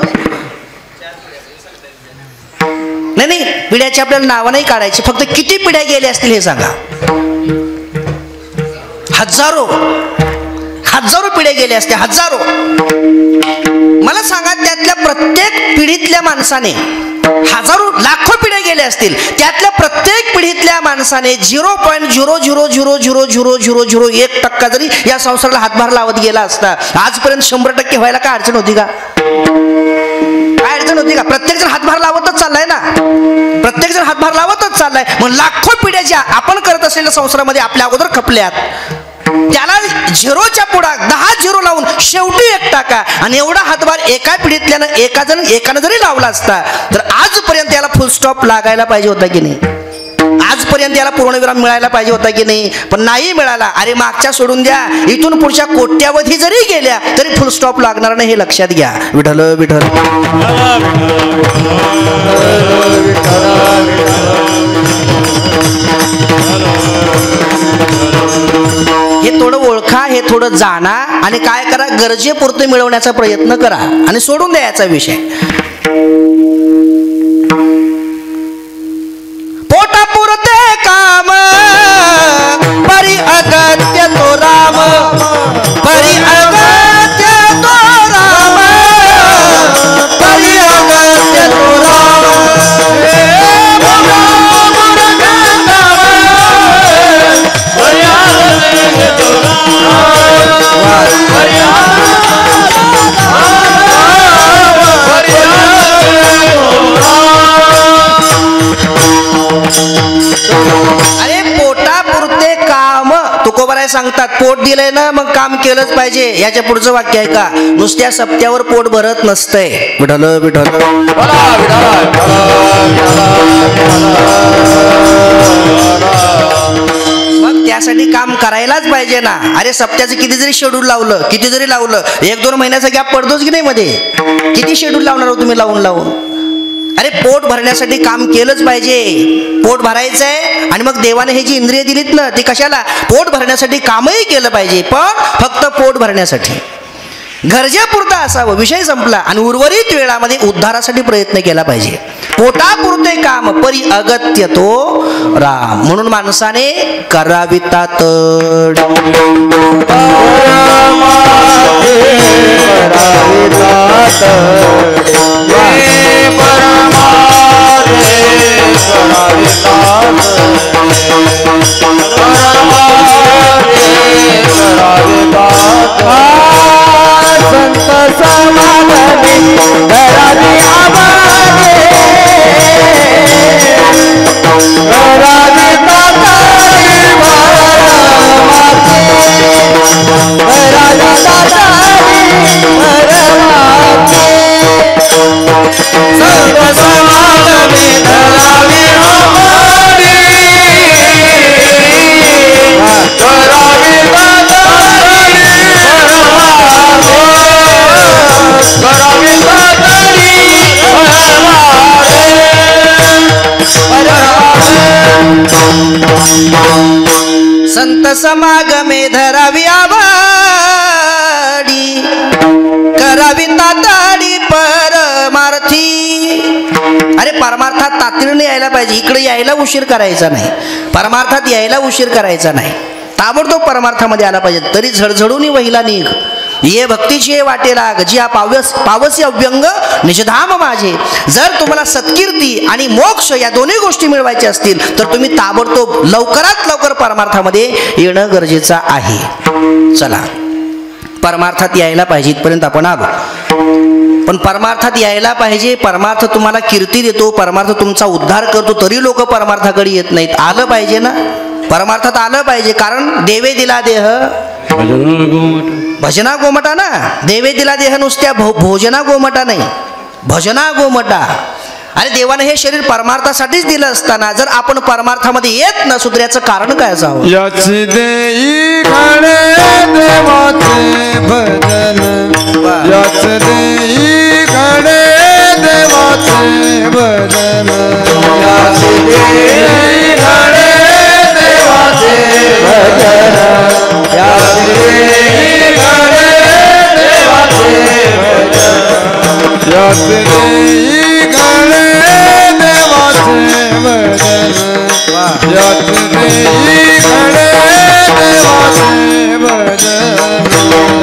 नाही, पिढ्याची आपल्याला नावं नाही काढायची, फक्त किती पिढ्या गेल्या असतील हे सांगा। हजारो पिढ्या गेल्या असतील, हजारो। मला सांगा, त्यातल्या प्रत्येक पिढीतल्या माणसाने, हजारो लाखो पिढ्या गेल्या असतील, त्यातल्या प्रत्येक पिढीतल्या माणसाने 0.0000001% जरी या संसाराला हातभार लावत गेला असता, आजपर्यंत 100% व्हायला काय अडचण होती का? काय अडचण होती का? प्रत्येक जण हातभार लावतच चाललाय ना। प्रत्येक जण हातभार लावतच चाललाय. मग लाखो पिढ्या ज्या आपण करत असलेल्या संसारामध्ये आपल्या अगोदर खपल्यात, त्याला झिरोच्या पुढा 10 झिरो लावून शेवटी 1 टाका. आणि एवढा हातभार एका पिढीतल्यानं एकानं जरी लावला असता तर आजपर्यंत याला फुल स्टॉप लागायला पाहिजे होता की नाही, आजपर्यंत याला पूर्णविराम मिळायला पाहिजे होता की नाही, पण नाही मिळाला. अरे मागच्या सोडून द्या, इथून पुढच्या कोट्यावधी जरी गेल्या तरी फुल स्टॉप लागणार नाही, हे लक्षात घ्या. विठ्ठल विठ्ठल हे थोडं ओळखा, हे थोडं जाणा आणि काय करा, गरजेपुरते मिळवण्याचा प्रयत्न करा आणि सोडून द्यायचा विषय. पोटापुरते काम परी अगत्य तो राम, परी अगत्य तो राम, परी अगत्य तो राम. अरे पोटापुरते काम तुकोबाराय सांगतात. पोट दिलंय ना मग काम केलंच पाहिजे. याच्या पुढचं वाक्य आहे का, नुसत्या सप्त्यावर पोट भरत नसतंय. विठ्ठल विठ्ठल मग त्यासाठी काम करायलाच पाहिजे ना. अरे सप्त्याचं किती जरी शेड्यूल लावलं, किती जरी लावलं, 1-2 महिन्याचा गॅप पडतोच की नाही मध्ये. किती शेड्यूल लावणार हो तुम्ही लावून लावून. अरे पोट भरण्यासाठी काम केलंच पाहिजे. पोट भरायचंय आणि मग देवाने हे जी इंद्रिय दिलीत ना ती कशाला, पोट भरण्यासाठी कामही केलं पाहिजे, पण फक्त पोट भरण्यासाठी गरजेपुरता असावं, विषय संपला. आणि उर्वरित वेळामध्ये उद्धारासाठी प्रयत्न केला पाहिजे. पोटापुरते काम परी अगत्य तो राम. म्हणून माणसाने करावी तातड, संत समागमे धरावी आबादे, धरावी तातारी भरमाते, धरावी तातारी भरमाते. संत समागमे धरावी आबादे, धरावी तातारी संत समागमे धरावी आवाडी, करावी ताताडी परमार्थी. अरे परमार्थात तातडीने यायला पाहिजे. इकडे यायला उशीर करायचा नाही, परमार्थात यायला उशीर करायचा नाही. ताबडतोब परमार्थामध्ये आला पाहिजे. तरी झडझडून वहिला निघ, ये भक्तीची वाटे लाग, जी पावसी अव्यंग निजधाम माझे. जर तुम्हाला सत्कीर्ती आणि मोक्ष या दोन्ही गोष्टी मिळवायच्या असतील तर तुम्ही ताबडतोब लवकरात लवकर परमार्थामध्ये येणं गरजेचं आहे. चला परमार्थात यायला पाहिजे, इथपर्यंत आपण आलो. पण परमार्थात यायला पाहिजे. परमार्थ तुम्हाला कीर्ती देतो, परमार्थ तुमचा उद्धार करतो, तरी लोक परमार्थाकडे येत नाहीत. आलं पाहिजे ना, परमार्थात आलं पाहिजे. कारण देवे दिला देह भजना गोमटा ना. देवे दिला देह नुसत्या भोजना गोमटा नाही, भजना गोमटा. अरे देवाने हे शरीर परमार्थासाठीच दिलं असताना जर आपण परमार्थामध्ये येत नसू तर याचं कारण काय असावं. याची देई घडे देवाचे भजन, याच देई घडे देवाचे भजन, याची देई घडे देवाचे भजन, याची देई घडे देवाचे भजन, याची देई घडे देवाचे भजन, याची देई घडे देवाचे भजन, याची देई घडे देवाचे भजन,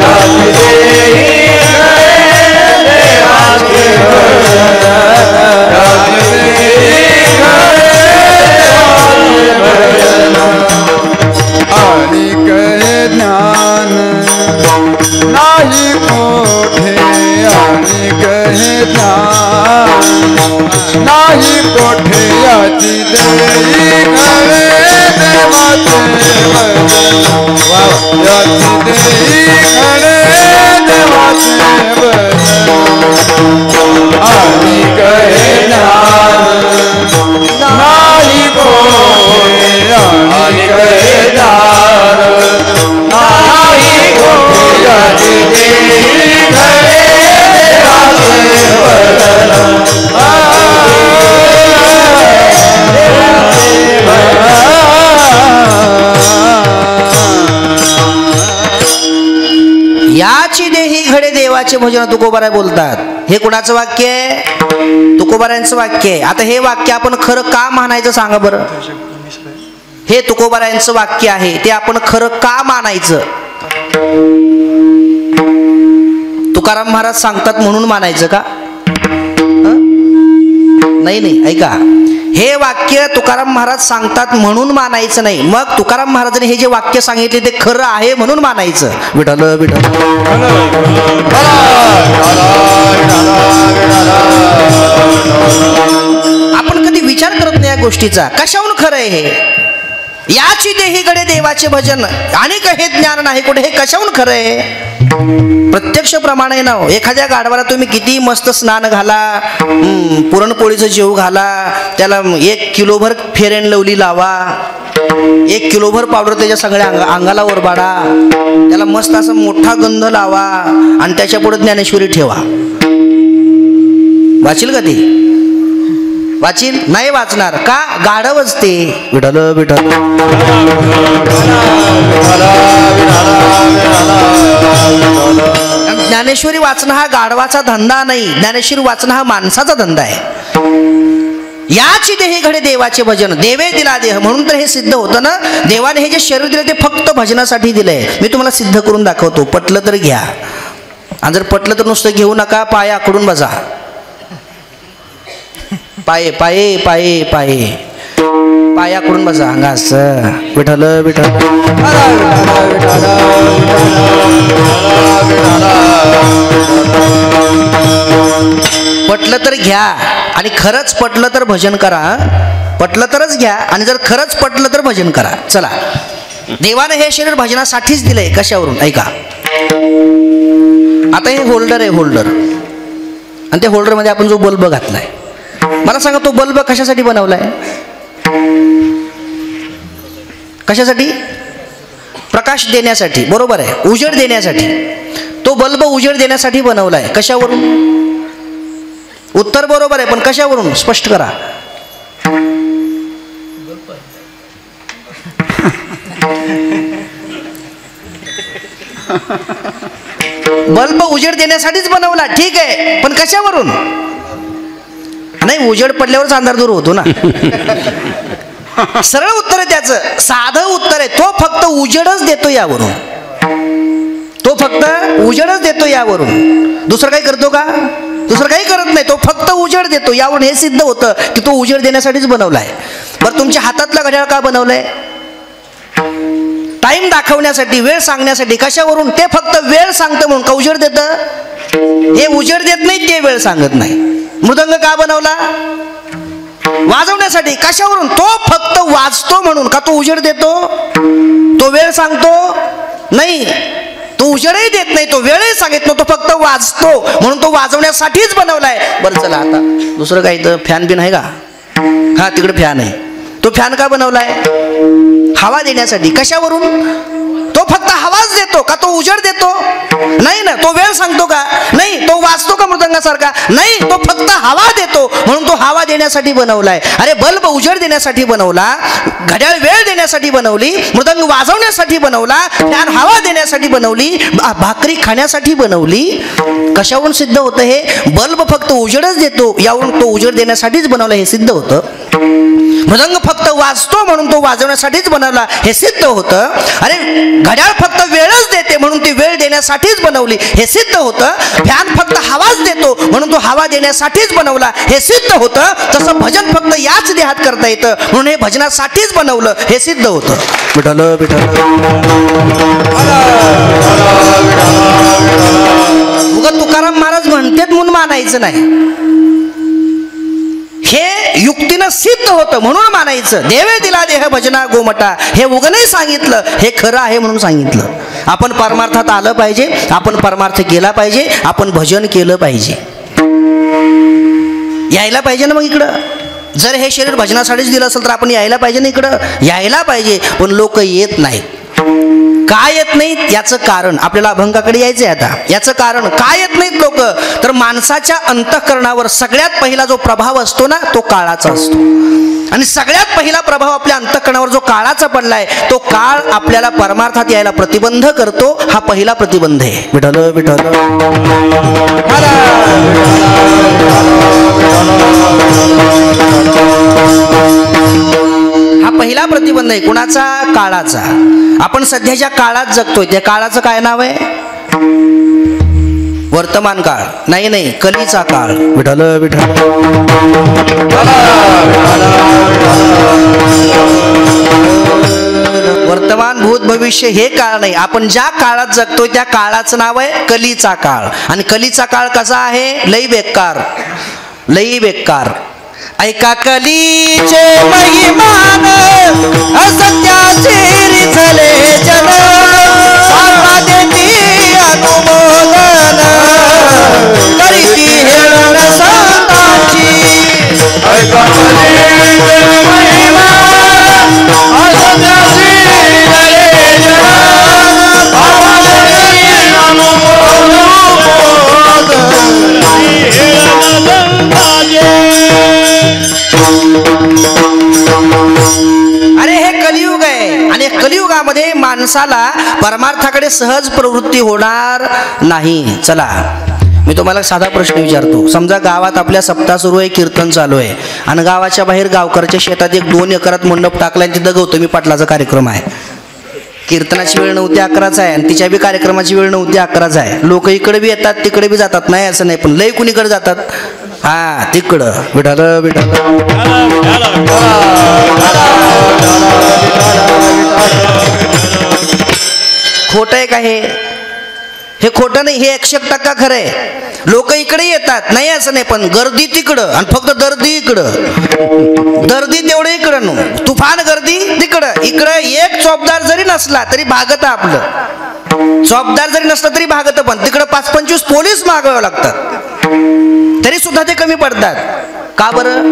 याची देई घडे देवाचे भजन. आणि कहे ज्ञान नाही कोठे, आणि कहे ज्ञान नाही कोठे, याची देई खडे देवाचे भजन याची देई खडे देवाचे भजन आणि कहे ज्ञान नाही कोय आणि कहे ज्ञान नाही कोय याची देई खडे देवाचे भजन याची देही घडे देवाचे भजन तुकोबाराय बोलतात. हे कुणाचं वाक्य आहे? तुकोबारायांचं वाक्य आहे. आता हे वाक्य आपण खरं का मानायचं सांगा बरं. हे तुकोबारायांचं वाक्य आहे, ते आपण खरं का मानायचं? तुकाराम महाराज सांगतात म्हणून मानायचं का? नाही नाही, ऐका, हे वाक्य तुकाराम महाराज सांगतात म्हणून मानायचं नाही. मग तुकाराम महाराजांनी हे जे वाक्य सांगितले ते खरं आहे म्हणून मानायचं. विठ्ठल विठ्ठल. आपण कधी विचार करत नाही या गोष्टीचा, कशाहून खरं आहे हे? याची देही गडे देवाचे भजन आणि हे ज्ञान नाही कुठे, हे कशाहून खरं आहे? प्रत्यक्ष प्रमाणे ना. एखाद्या गाढवाला तुम्ही किती मस्त स्नान घाला, पुरणपोळीचं जेव घाला, त्याला 1 किलोभर फेरेन लवली लावा, 1 किलोभर पावडर त्याच्या सगळ्या अंगाला ओरबाडा, त्याला मस्त असा मोठा गंध लावा आणि त्याच्या पुढे ज्ञानेश्वरी ठेवा. वाचील का ती? वाचील नाही वाचणार का? गाढवच ते. विठ्ठल विठ्ठल. ज्ञानेश्वरी वाचणं हा गाढवाचा धंदा नाही, ज्ञानेश्वरी वाचणं हा माणसाचा धंदा आहे. याची देही घडे देवाचे भजन, देवे दिला देह, म्हणून तर हे सिद्ध होतं ना. देवाने हे जे शरीर दिले ते फक्त भजनासाठी दिलंय. मी तुम्हाला सिद्ध करून दाखवतो. पटलं तर घ्या, आणि जर पटलं तर नुसतं घेऊ नका, पाय आखडून बसा. पाये पाये पाये पाये पायाकडून बसा. अंगा असं. विठ्ठल विठ्ठल. पटलं तर घ्या, आणि खरंच पटलं तर भजन करा. पटलं तरच घ्या, आणि जर खरंच पटलं तर भजन करा. चला, देवाने हे शरीर भजनासाठीच दिलंय. कशावरून? ऐका. आता हे होल्डर आहे, होल्डर, आणि त्या होल्डर मध्ये आपण जो बल्ब घातलाय, मला सांगा तो बल्ब कशासाठी बनवलाय? कशासाठी? प्रकाश देण्यासाठी. बरोबर आहे, उजेड देण्यासाठी. तो बल्ब उजेड देण्यासाठी बनवलाय. कशावरून? उत्तर बरोबर आहे, पण कशावरून? स्पष्ट करा. बल्ब उजेड देण्यासाठीच बनवला, ठीक आहे, पण कशावरून? नाही, उजेड पडल्यावरच अंधार दूर होतो ना. सरळ उत्तर आहे त्याचं, साधं उत्तर आहे. तो फक्त उजेडच देतो यावरून. तो फक्त उजेडच देतो यावरून. दुसरं काही करतो का? दुसरं काही करत नाही. तो फक्त उजेड देतो यावरून हे सिद्ध होतं की तो उजेड देण्यासाठीच बनवलाय. बरं, तुमच्या हातातला घड्याळ का बनवलंय? टाइम दाखवण्यासाठी, वेळ सांगण्यासाठी. कशावरून? ते फक्त वेळ सांगतं म्हणून. का उजेड देतं? हे उजेड देत नाही, ते वेळ सांगत नाही. मृदंग का बनवला? वाजवण्यासाठी. कशावरून? तो फक्त वाजतो म्हणून. का तो उजेड देतो? तो वेळ सांगतो? नाही, तो उजेडही देत नाही, तो वेळही सांगत नाही, तो फक्त वाजतो म्हणून. तो वाजवण्यासाठीच बनवलाय. बरं चला, आता दुसरं काही तर फॅन बिन आहे का? हा, तिकडे फॅन आहे. तो फॅन का बनवलाय? हवा देण्यासाठी. कशावरून? तो फक्त हवाच देतो. का तो उजेड देतो? नाही ना. तो वेळ सांगतो का? नाही. तो वाजतो का मृदंगासारखा? नाही. तो फक्त हवा देतो म्हणून तो हवा देण्यासाठी बनवलाय. अरे, बल्ब उजेड देण्यासाठी बनवला, घड्याळ वेळ देण्यासाठी बनवली, मृदंग वाजवण्यासाठी बनवला, फॅन हवा देण्यासाठी बनवली, भाकरी खाण्यासाठी बनवली. कशावरून सिद्ध होतं हे? बल्ब फक्त उजेडच देतो यावरून तो उजेड देण्यासाठीच बनवला हे सिद्ध होतं. मृदंग फक्त वाजतो म्हणून तो वाजवण्यासाठीच बनवला हे सिद्ध होतं. अरे, घड्याळ फक्त वेळच देते म्हणून ती वेळ देण्यासाठीच बनवली हे सिद्ध होतं. फॅन फक्त हवाच देतो म्हणून तो हवा देण्यासाठीच बनवला हे सिद्ध होतं. तसं भजन फक्त याच देहात करता येतं म्हणून हे भजनासाठीच बनवलं हे सिद्ध होतं. विठ्ठल विठ्ठल. उगाच तुकाराम महाराज म्हणतात म्हणून मानायचं नाही. हे युक्तीनं सिद्ध प्रतिबंध होतं म्हणून मानायचं. देवे दिला देह भजना गोमटा, हे उगणे सांगितलं, हे खरं आहे म्हणून सांगितलं. आपण परमार्थात आलं पाहिजे, आपण परमार्थ केला पाहिजे, आपण भजन केलं पाहिजे, यायला पाहिजे ना. मग इकडं जर हे शरीर भजनासाठीच दिलं असेल तर आपण यायला पाहिजे ना, इकडं यायला पाहिजे. पण लोक येत नाहीत. का येत नाहीत याचं कारण आपल्याला अभंगाकडे यायचं आहे आता. याचं कारण का येत नाहीत लोक, तर माणसाच्या अंतःकरणावर सगळ्यात पहिला जो प्रभाव असतो ना तो काळाचा असतो. आणि सगळ्यात पहिला प्रभाव आपल्या अंतःकरणावर जो काळाचा पडलाय तो काळ आपल्याला परमार्थात यायला प्रतिबंध करतो. हा पहिला प्रतिबंध आहे. विठ्ठल विठ्ठल हा पहिला प्रतिबंध आहे. कुणाचा? काळाचा. आपण सध्या ज्या काळात जगतोय त्या काळाचं काय नाव आहे? वर्तमान काळ. नाही, कलीचा काळ. विठ्ठल विठ्ठल वर्तमान भूत भविष्य हे काळ नाही. आपण ज्या काळात जगतोय त्या काळाचं नाव आहे कलीचा काळ. आणि कलीचा काळ कसा आहे? लई बेकार, लई बेकार. ऐका कलीचे महिमान, असत्याचे रिझले जन, सारा देती अनुमोदन, करीती हेळण संतांची. ऐका कलीचे महिमान, असत्याचे रिझले जन, सारा देती अनुमोदन, करीती हेळण संतांची. अरे हे कलियुग आहे आणि कलियुगामध्ये माणसाला परमार्थाकडे सहज प्रवृत्ती होणार नाही. चला मी तुम्हाला साधा प्रश्न विचारतो. समजा गावात आपल्या सप्ताह सुरू आहे, कीर्तन चालू आहे आणि गावाच्या बाहेर गावकरच्या शेतात 1-2 एकरात मंडप टाकलाय, तिथं गौतमी पाटलाचा कार्यक्रम आहे. कीर्तनाची वेळ 9 ते 11 आहे आणि तिच्या बी कार्यक्रमाची वेळ 9 ते 11 आहे. लोक इकडे बी येतात तिकडे बी जातात, नाही असं नाही, पण लय कुणीकडे जातात? हा तिकडं. विठ्ठल विठ्ठल खोट आहे का हे खोटं नाही, हे 100% खरं आहे. लोक इकडे येतात, नाही असं नाही, पण गर्दी तिकडं आणि फक्त दर्दी इकडं. दर्दी तेवढं इकडं नो, तुफान गर्दी तिकडं. इकडं एक चौपदार जरी नसला तरी भागत आपलं. चौपदार जरी नसला तरी भागत, पण तिकडं 5-25 पोलीस मागावे लागतात तरी सुद्धा ते कमी पडतात. का बरं?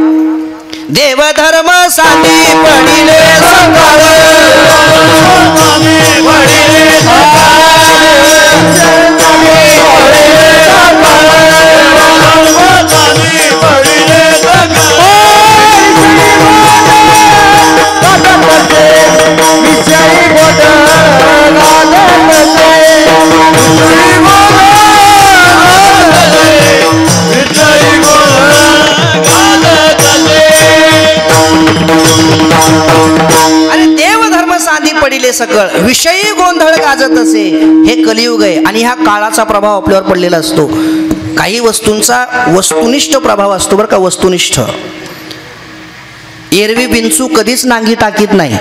देवधर्म साधी पडिले संघार, पडिले सकळ, विषयी गोंधळ गाजत असे. हे कलियुग आहे आणि ह्या काळाचा प्रभाव आपल्यावर पडलेला असतो. काही वस्तूंचा वस्तुनिष्ठ प्रभाव असतो बरं का. वस्तुनिष्ठ. एरवी बिंचू कधीच नांगी टाकीत नाही,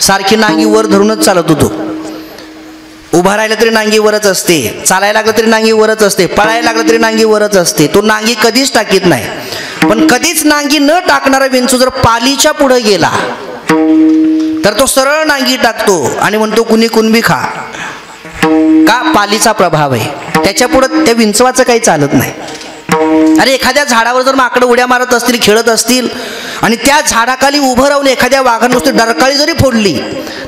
सारखी नांगी वर धरूनच चालत होतो. उभा राहिला तरी नांगी वरच असते, चालायला लागलं तरी नांगी वरच असते, पळायला लागलं तरी नांगी वरच असते. तो नांगी कधीच टाकीत नाही. पण कधीच नांगी न टाकणारा विंचू जर पालीच्या पुढे गेला तर तो सरळ नांगी टाकतो आणि म्हणतो कुणी कुणबी खा. का? पालीचा प्रभाव आहे. त्याच्या पुढे त्या विंचवाचं काही चालत नाही. अरे एखाद्या झाडावर जर माकडं उड्या मारत असतील, खेळत असतील आणि त्या झाडाखाली उभं राहून एखाद्या वाघानं नुसती डरकाळी जरी फोडली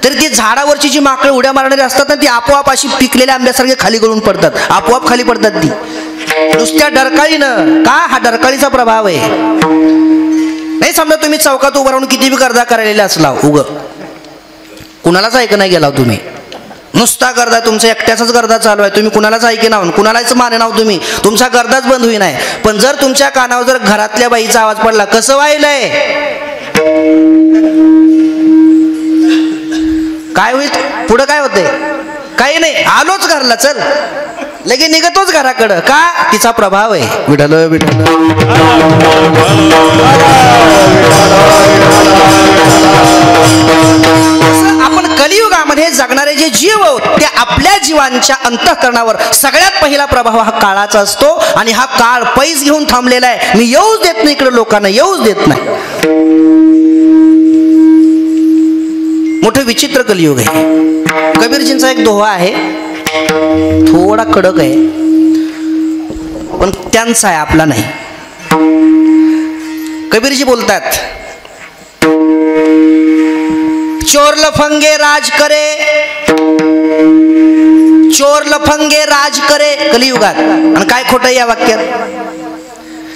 तरी ती झाडावरची जी माकडं उड्या मारणारी असतात ना ती आपोआप अशी पिकलेल्या आंब्यासारखे खाली गळून पडतात, आपोआप खाली पडतात ती नुसत्या डरकाळीनं. का? हा डरकाळीचा प्रभाव आहे. नाही समजा तुम्ही चौकात उभं राहून किती बी गर्दा करायला असला, कुणालाच ऐक नाही गेला तुम्ही, नुसता गर्दा तुमचा एकट्याचाच गर्दा चालू आहे, तुम्ही कुणालाच ऐके नाव कुणालाच माने नाव, तुम्ही तुमचा गर्दाच बंद होई नाही. पण जर तुमच्या कानावर जर घरातल्या बाईचा आवाज पडला, कसं व्हायलंय, काय होईल पुढं, काय होतंय, काही नाही, आलोच घरला, चल लगे निघतोच घराकडं. का? तिचा प्रभाव आहे. विठ्ठल विठ्ठल आपण कलियुगामध्ये जगणारे जे जीव आहोत त्या आपल्या जीवांच्या अंतःकरणावर सगळ्यात पहिला प्रभाव हा काळाचा असतो. आणि हा काळ पैस घेऊन थांबलेला आहे. मी येऊच देत नाही इकडे, लोकांना येऊच देत नाही. मोठं विचित्र कलियुग आहे. कबीरजींचा एक दोहा आहे, थोडा कडक आहे पण त्यांचा आहे, आपला नाही. कबीरजी बोलतात, चोर लफंगे राज करे, चोर लफंगे राज करे कलियुगात. आणि काय खोटं या वाक्यात?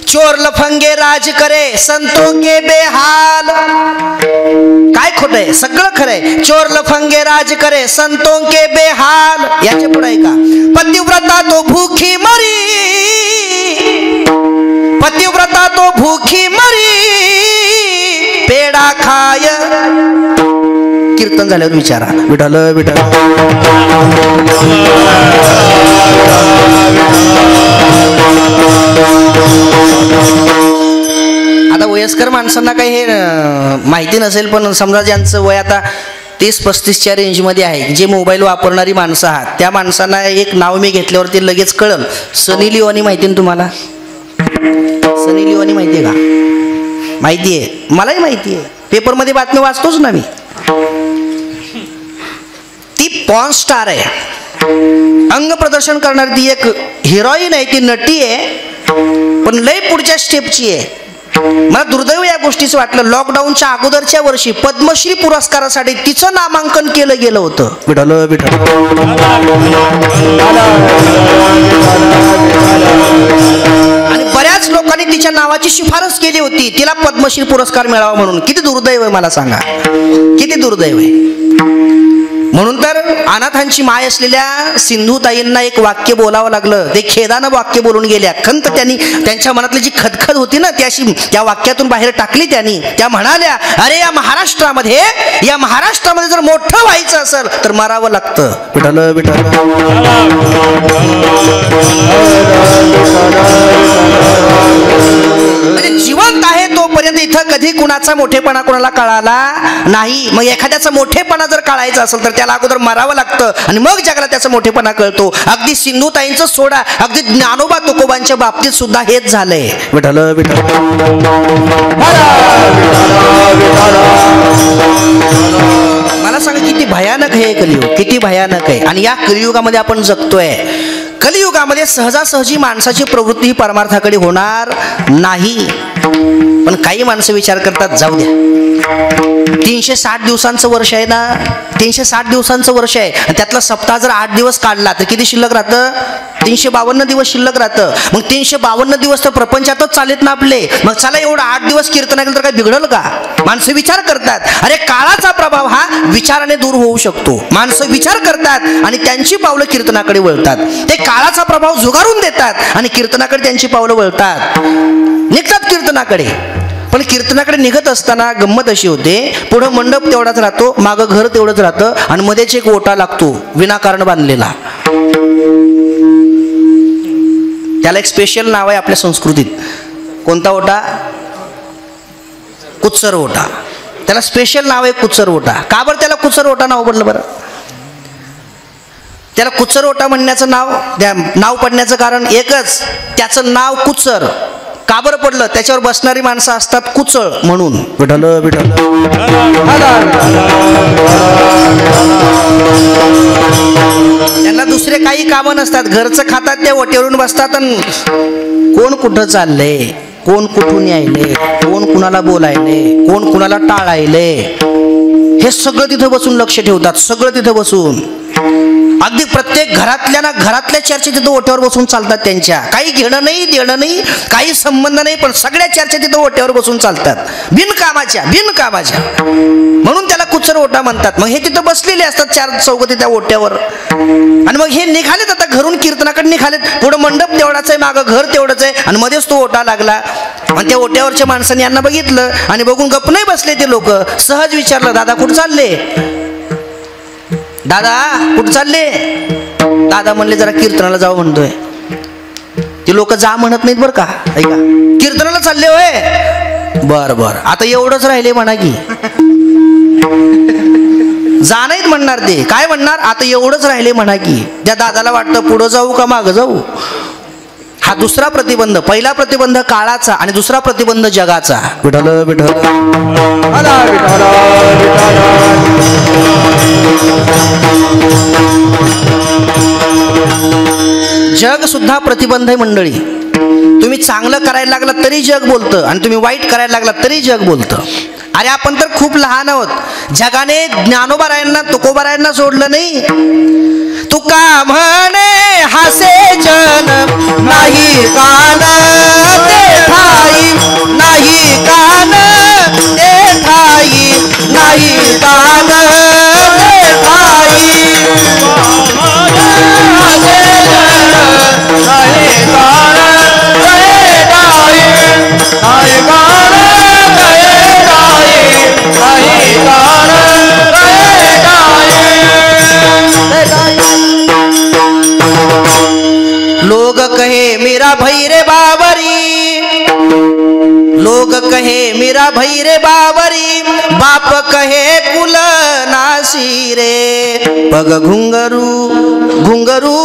चोर लफंगे राज करे संतों के बेहाल. काय खोटं आहे? सगळं खरं आहे. चोर लफंगे राज करे संतों के बेहाल. याच्या पुढे का पतिव्रता तो भूखी मरी, पतिव्रता तो भूखी मरी पेडा खाय. कीर्तन झाल्यावर विचारा, विठ्ठल विठ्ठल. आता वयस्कर माणसांना काही हे माहिती नसेल, पण समजा ज्यांचं वय आता 30-35च्या रेंजमध्ये आहे, जे मोबाईल वापरणारी माणसं आहात, त्या माणसांना एक नाव मी घेतल्यावरती लगेच कळलं. सनी लिओनी माहिती ना तुम्हाला? सनी लिओनी माहिती आहे का? माहिती आहे, मलाही माहिती आहे, पेपरमध्ये बातमी वाचतोच ना मी. ती पॉर्न स्टार आहे, अंग प्रदर्शन करणारी ती एक हिरोईन आहे, ती नटी आहे, पण लय पुढच्या स्टेपची आहे. मला दुर्दैव या गोष्टीचं वाटलं, लॉकडाऊनच्या अगोदरच्या वर्षी पद्मश्री पुरस्कारासाठी तिचं नामांकन केलं गेलं होतं. विठ्ठल विठ्ठल. आणि बऱ्याच लोकांनी तिच्या नावाची शिफारस केली होती, तिला पद्मश्री पुरस्कार मिळावा म्हणून. किती दुर्दैव आहे मला सांगा, किती दुर्दैव आहे. म्हणून तर अनाथांची माय असलेल्या सिंधुताईंना एक वाक्य बोलावं लागलं. ते खेदानं वाक्य बोलून गेल्या. खंत त्यांनी त्यांच्या मनातली जी खदखद होती ना, त्याशी त्या वाक्यातून बाहेर टाकली त्यांनी. त्या म्हणाल्या, अरे या महाराष्ट्रामध्ये जर मोठं व्हायचं असेल तर मारावं लागतं. विठ्ठल विठ्ठल. म्हणजे जिवंत आहे तोपर्यंत इथं कधी कुणाचा मोठेपणा कोणाला कळाला नाही. मग एखाद्याचा मोठेपणा जर कळायचा असेल तर त्याला अगोदर मारावं लागतं आणि मग जगाला त्याचा मोठेपणा कळतो. अगदी सिंधुताईंचं सोडा, अगदी ज्ञानोबा तुकोबांच्या बाबतीत सुद्धा हेच झालंय. विठ्ठल विठ्ठल. मला सांगा किती भयानक आहे कलियुग, किती भयानक आहे. आणि या कलियुगामध्ये आपण जगतोय. कलियुगामध्ये सहजासहजी माणसाची प्रवृत्ती ही परमार्थाकडे होणार नाही. पण काही माणसं विचार करतात, जाऊ द्या, 360 दिवसांचं वर्ष आहे ना, 360 दिवसांचं वर्ष आहे, त्यातला सप्ताह जर 8 दिवस काढला तर किती शिल्लक राहतं? 352 दिवस शिल्लक राहतं. मग 352 दिवस तर प्रपंचातच चालेत ना आपले. मग चला एवढं 8 दिवस कीर्तन ऐकलं तर काय बिघडलं का? माणसं विचार करतात. अरे काळाचा प्रभाव हा विचाराने दूर होऊ शकतो. माणसं विचार करतात आणि त्यांची पावलं कीर्तनाकडे वळतात. ते काळाचा प्रभाव झुगारून देतात आणि कीर्तनाकडे त्यांची पावलं वळतात, निघतात कीर्तनाकडे. पण कीर्तनाकडे निघत असताना गंमत अशी होते, पुढं मंडप तेवढाच राहतो, मागं घर तेवढंच राहतं आणि मध्येच एक ओटा लागतो विनाकारण बांधलेला. त्याला एक स्पेशल नाव आहे आपल्या संस्कृतीत. कोणता ओटा? कुत्सर ओटा. त्याला स्पेशल नाव आहे कुत्सर ओटा. का बरं त्याला कुत्सर ओटा नाव पडलं बरं? त्याला कुत्सर ओटा म्हणण्याचं नाव पडण्याचं कारण एकच, त्याचं नाव कुत्सर का बरं पडलं? त्याच्यावर बसणारी माणसं असतात कुचळ म्हणून. विठ्ठल विठ्ठल. त्यांना दुसरे काही कामं नसतात, घरचं खातात, त्या ओट्यावरून बसतात आणि कोण कुठं चाललंय, कोण कुठून यायले, कोण कुणाला बोलायले, कोण कुणाला टाळायले, हे सगळं तिथं बसून लक्ष ठेवतात. सगळं तिथं बसून अगदी प्रत्येक घरातल्या चर्चा तिथं ओट्यावर बसून चालतात. त्यांच्या काही घेणं नाही देणं नाही, काही संबंध नाही, पण सगळ्या चर्चा तिथं ओट्यावर बसून चालतात, बिनकामाच्या. म्हणून त्याला कुचर ओटा म्हणतात. मग हे तिथं बसलेले असतात 4 चौघती त्या ओट्यावर. आणि मग हे निघालेत आता घरून कीर्तनाकडे निघालेत. पुढं मंडप तेवढाच आहे, मागं घर तेवढंच आहे आणि मध्येच तो ओटा लागला. आणि त्या ओट्यावरच्या माणसाने यांना बघितलं आणि बघून गप नाही बसले ते लोक. सहज विचारलं, दादा कुठं चालले? दादा कुठं चालले? दादा म्हणले जरा कीर्तनाला जाऊ म्हणतोय. ती लोक जा म्हणत नाहीत बरं का, ऐका, कीर्तनाला चालले होय, बर बर आता एवढंच राहिले म्हणा की. जा नाहीत म्हणणार ते, काय म्हणणार? आता एवढंच राहिले म्हणा की. त्या दादाला वाटतं पुढं जाऊ का मागं जाऊ. हा दुसरा प्रतिबंध. पहिला प्रतिबंध काळाचा आणि दुसरा प्रतिबंध जगाचा. विठ्ठल विठ्ठल जग सुद्धा प्रतिबंध आहे मंडळी. तुम्ही चांगलं करायला लागलात तरी जग बोलतं आणि तुम्ही वाईट करायला लागलात तरी जग बोलतं. अरे आपण तर खूप लहान आहोत. जगाने ज्ञानोबारायांना तुकोबारायांना सोडलं नाही. तुका म्हणे हासे जन नाही कान ते ठाई, नाही कान ते ठाई, नाही कान ते ठाई. लोग कहे मेरा भई रे बाबरी, लोग कहे मेरा भई रे बाबरी, बाप कहे कुल नासी रे. पग घुंगरू घुंगरू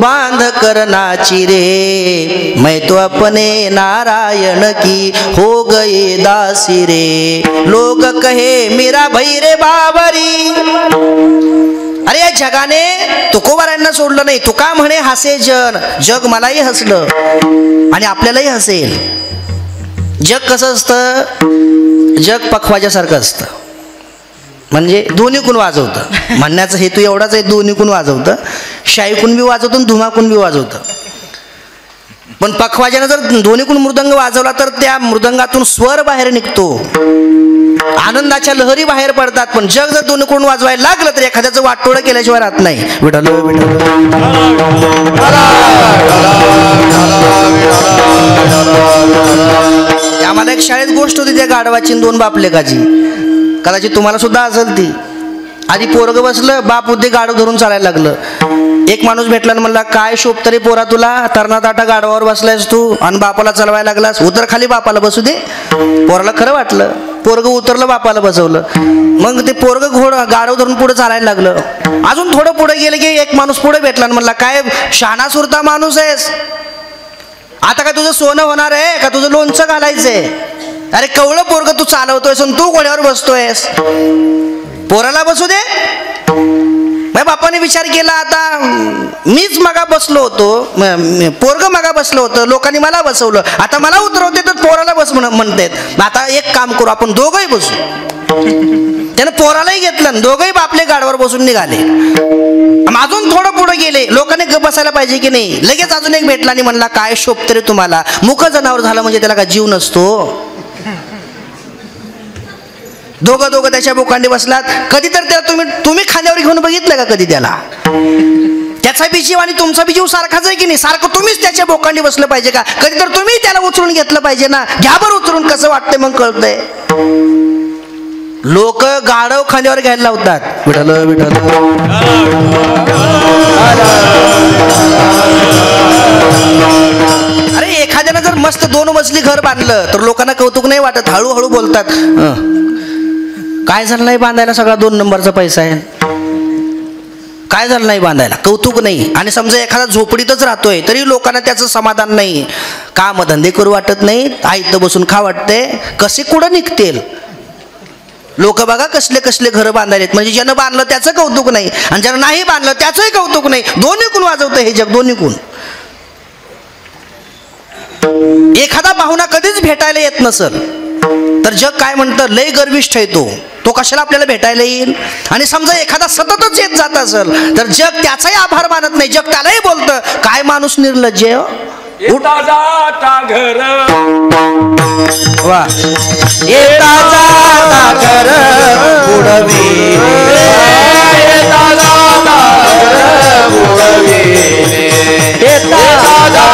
बांध कर नाची रे, मैं तो अपने नारायण की हो गए दासी रे. लोग कहे मेरा भई रे बाबरी. अरे या जगाने तुकोबारायांना सोडलं नाही. तुका म्हणे हसे जन, जग मलाही हसलं आणि आपल्यालाही हसेल. जग कसं असतं? जग पखवाजासारखं असतं. म्हणजे दोन्हीकून वाजवतं. म्हणण्याचा हेतू एवढाच आहे, दोन्हीकून वाजवतं. शाईकून बी वाजवतं आणि धुमाकून बी वाजवतं. पण पखवाजानं जर दोन्हीकून मृदंग वाजवला तर त्या मृदंगातून स्वर बाहेर निघतो, आनंदाच्या लहरी बाहेर पडतात. पण जग जर दोन्हीकडून वाजवायला लागलं तर एखाद्याचं वाटोळं केल्याशिवाय राहत नाही. विठ्ठल विठ्ठल आम्हाला एक शाळेत गोष्ट होती त्या गाढवाची दोन बापलेकाची. कदाचित तुम्हाला सुद्धा असेल ती. आधी पोरग बसलं, बाप उद्दे गाढव धरून चालायला लागलं. एक माणूस भेटला आणि म्हणला, काय शोभ तरी पोरा तुला, तरणा ताटा गाढवावर बसलायस तू आणि बापाला चालवायला लागलास, उतर खाली बापाला बसू दे. पोराला खरं वाटलं. पोरग उतरलं, बापाला बसवलं. मग ते पोरग गाढव धरून पुढे चालायला लागलं. अजून थोडं पुढे गेलं की एक माणूस पुढे भेटला आणि म्हणला, काय शहाणा सुरता माणूस आहेस, आता काय तुझं सोनं होणार आहे का, तुझं लोणचं घालायचंय. अरे कवळं पोरग तू चालवतोयस आणि तू घोड्यावर बसतोयस, पोराला बसू दे. बापाने विचार केला, आता मीच मगा बसलो होतो, पोरग मगा बसलो होतं, लोकांनी मला बसवलं, आता मला उतरवते तर पोराला बस म्हणतात. आता एक काम करू, आपण दोघंही बसू. त्यानं पोरालाही घेतलं, दोघंही बापले गाडीवर बसून निघाले. अजून थोडं पुढे गेले, लोकांनी गप बसायला पाहिजे की नाही. लगेच अजून एक भेटला आणि म्हणला, काय शोभते रे तुम्हाला, मुख जनावर झालं म्हणजे त्याला काय जीव नसतो. दोघं त्याच्या बोकांडी बसलात. कधी तर त्याला तुम्ही खांद्यावर घेऊन बघितलं का कधी त्याला? त्याचा बी जीव आणि तुमचा बी जीव सारखाच आहे की नाही. सारखं तुम्हीच त्याच्या बोकांडी बसलं पाहिजे का? कधी तर तुम्ही त्याला उचलून घेतलं पाहिजे ना. घ्या बरं उचलून, कसं वाटतंय मग कळतंय. लोक गाढव खांद्यावर घ्यायला लावतात. विठ्ठल विठ्ठल अरे एखाद्यानं जर मस्त 2 मजली घर बांधलं तर लोकांना कौतुक नाही वाटत, हळूहळू बोलतात, काय झालं नाही बांधायला, सगळा 2 नंबरचा पैसा आहे, काय झालं नाही बांधायला, कौतुक नाही. आणि समजा एखादा झोपडीतच राहतोय तरी लोकांना त्याचं समाधान नाही, काम धंदे करू वाटत नाही, आयतं बसून खा वाटते, कसे कुठं निघतील लोक. बघा कसले कसले घरं बांधायलेत. म्हणजे ज्यानं बांधलं त्याचं कौतुक नाही आणि ज्यानं नाही बांधलं त्याचंही कौतुक नाही. दोन्हीकून वाजवतं हे जग, दोन्हीकून. एखादा पाहुणा कधीच भेटायला येत नसल तर जग काय म्हणतं, लय गर्विष्ठ आहे तो कशाला आपल्याला भेटायला येईल. आणि समजा एखादा सततच येत जात असेल तर जग त्याचाही आभार मानत नाही. जग त्यालाही बोलतं, काय माणूस निर्लज्ज येता जाता घर वा, येता जाता घर बुडवी, येता जाता घर बुडविले, येता जाता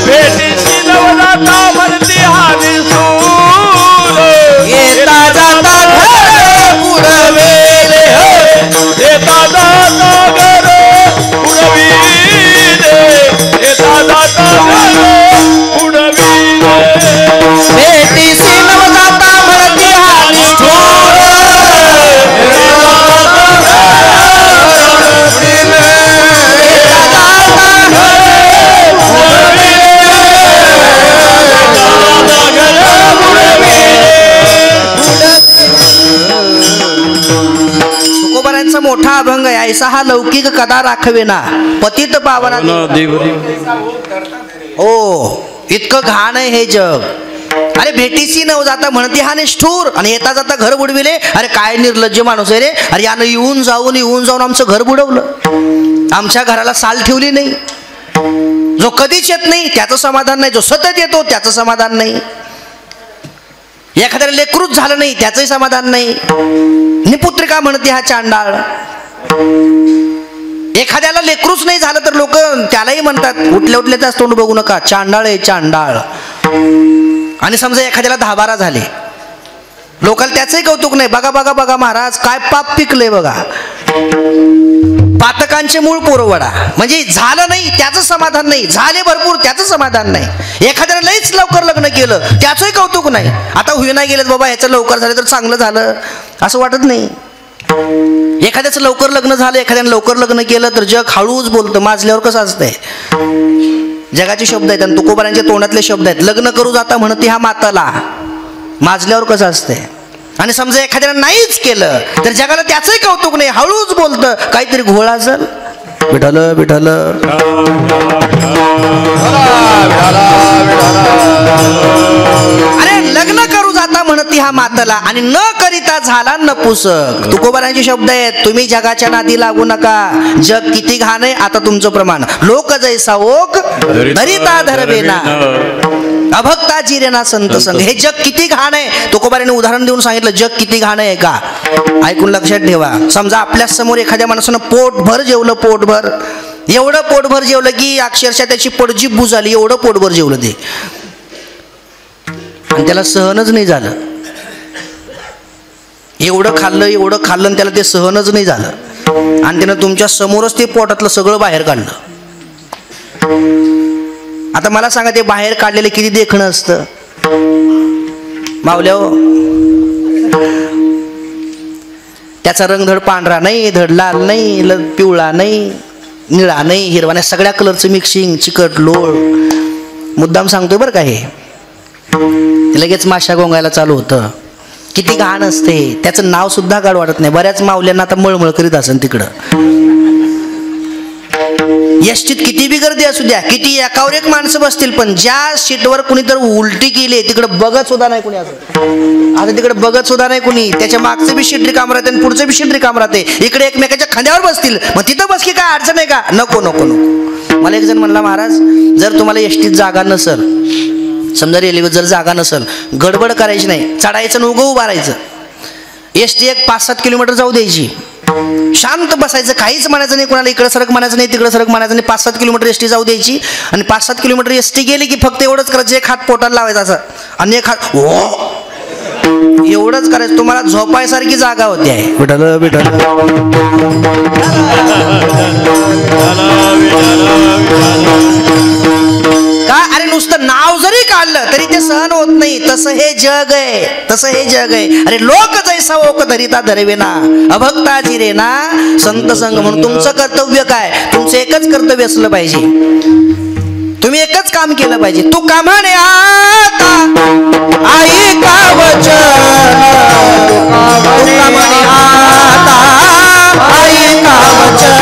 भेटीची नवनाथा म्हणती हानी सूर, येता जाता घर बुडविले, येता जाता घर बुडविले, येता जाता घर बुडविले, भेटीसी नवनाथा म्हणती हानी सूर, अभंग आहे, ऐसा हा लौकिक कदा राखवे ना पतित पावना हो. इतकं घाण आहे हे जग. अरे भेटीसी न जाता म्हणते हा निष्ठूर आणि येता जाता घर बुडविले. अरे काय निर्लज्ज माणूस आहे रे. अरे यानं येऊन जाऊन आमचं घर बुडवलं. आमच्या घराला साल ठेवली नाही. जो कधीच येत नाही त्याचं समाधान नाही, जो सतत येतो त्याचं समाधान नाही, एखाद्याला लेकरूच झालं नाही त्याचंही समाधान नाही. निपुत्रिका म्हणते हा चांडाळ. एखाद्याला लेकरूच नाही झालं तर लोक त्यालाही म्हणतात उठल्या त्याच तोंड बघू नका, चांडाळ आहे चांडाळ. आणि समजा एखाद्याला 10-12 झाले, लोकांना त्याचंही कौतुक नाही. बघा बघा बघा महाराज काय पाप पिकले बघा. पातकांचे मूळ पोरवडा. म्हणजे झालं नाही त्याचं समाधान नाही, झाले भरपूर त्याचं समाधान नाही. एखाद्याने लईच लवकर लग्न केलं त्याचंही कौतुक नाही. आता होईना गेलं बाबा ह्याचं लवकर झालं तर चांगलं झालं असं वाटत नाही. एखाद्याचं लवकर लग्न झालं, एखाद्याने लवकर लग्न केलं तर जग हळूच बोलतं. माजल्यावर कसं असतंय. जगाचे शब्द आहेत आणि तुकोबारांच्या तोंडातले शब्द आहेत. लग्न करू जाता म्हणते हा माताला. माजल्यावर कसं असतंय. आणि समजा एखाद्याने नाहीच केलं तर जगाला त्याचंही कौतुक नाही, हळूच बोलतं. काहीतरी घोळ असेल. विठ्ठल विठ्ठल अरे लग्न करू जाता म्हणती हा माताला आणि न करिता झाला नपुसक. तुकोबारांचे शब्द आहेत. तुम्ही जगाच्या नादी लागू नका. जग किती घाण आहे आता तुमचं प्रमाण. लोक जैसा ओक धरिता धरवेना अभक्ता जिरेना संत संग. हे जग किती घाण आहे. तुकोबाराने उदाहरण देऊन सांगितलं जग किती घाण आहे का. ऐकून लक्षात ठेवा. समजा आपल्या समोर एखाद्या माणसानं पोटभर जेवलं, पोटभर एवढं पोटभर जेवलं की अक्षरशः त्याची पडजीप बुजाली. एवढं पोटभर जेवलं ते आणि त्याला सहनच नाही झालं. एवढं खाल्लं आणि त्याला ते सहनच नाही झालं आणि त्यानं तुमच्या समोरच ते पोटातलं सगळं बाहेर काढलं. आता मला सांगा ते बाहेर काढलेलं किती देखणं असतं मावल्या हो. त्याचा रंग धड पांढरा नाही, धड लाल नाही, पिवळा नाही, निळा नाही, हिरवा नाही, सगळ्या कलरचं मिक्सिंग, चिकट लोळ. मुद्दाम सांगतोय बरं का. हे लगेच माशा गोंगायला चालू होतं. किती घाण असते. त्याचं नाव सुद्धा गाड वाटत नाही. बऱ्याच मावल्यांना आता मळमळ करीत असेल तिकडं. एसटीत किती बी गर्दी असू द्या, किती एकावर एक माणसं बसतील, पण ज्या सीटवर कुणी तर उलटी केली तिकडे बघत सुद्धा नाही कुणी. असं आता तिकडे बघत सुद्धा नाही कुणी. त्याच्या मागचं बी सीट रिकाम राहते आणि पुढचं बी सीट रिकाम राहते. इकडे एकमेकाच्या खांद्यावर बसतील. मग तिथं बस की काय अडचण आहे का. नको नको नको. मला एक जण म्हणला महाराज जर तुम्हाला एसटीत जागा नसल, समजा रेल्वेत जर जागा नसल, गडबड करायची नाही, चढायचं आणि उभं राहायचं. एसटी एक 5-7 किलोमीटर जाऊ द्यायची, शांत बसायचं, काहीच म्हणायचं नाही कोणाला. इकडे सरक म्हणायचं नाही, तिकडे सरक म्हणायचं नाही. 5-7 किलोमीटर एसटी जाऊ द्यायची आणि 5-7 किलोमीटर एसटी गेली की फक्त एवढंच करायचं. एक हात पोटाला लावायचा असं आणि एक हात एवढंच करायचं. तुम्हाला झोपायसारखी जागा होती आहे. विठ्ठल विठ्ठल का. अरे नुसतं नाव जरी काढलं तरी ते सहन होत नाही. तसं हे जग आहे, तसं हे जग आहे. अरे लोक जैसा ओक धरिता धरवेना अभक्ता जिरेना संत संग. म्हणून तुमचं कर्तव्य काय. तुमचं एकच कर्तव्य असलं पाहिजे. तुम्ही एकच काम केलं पाहिजे. तू कामाने आता आई का वचन, तू कामाने आता आई का वचन,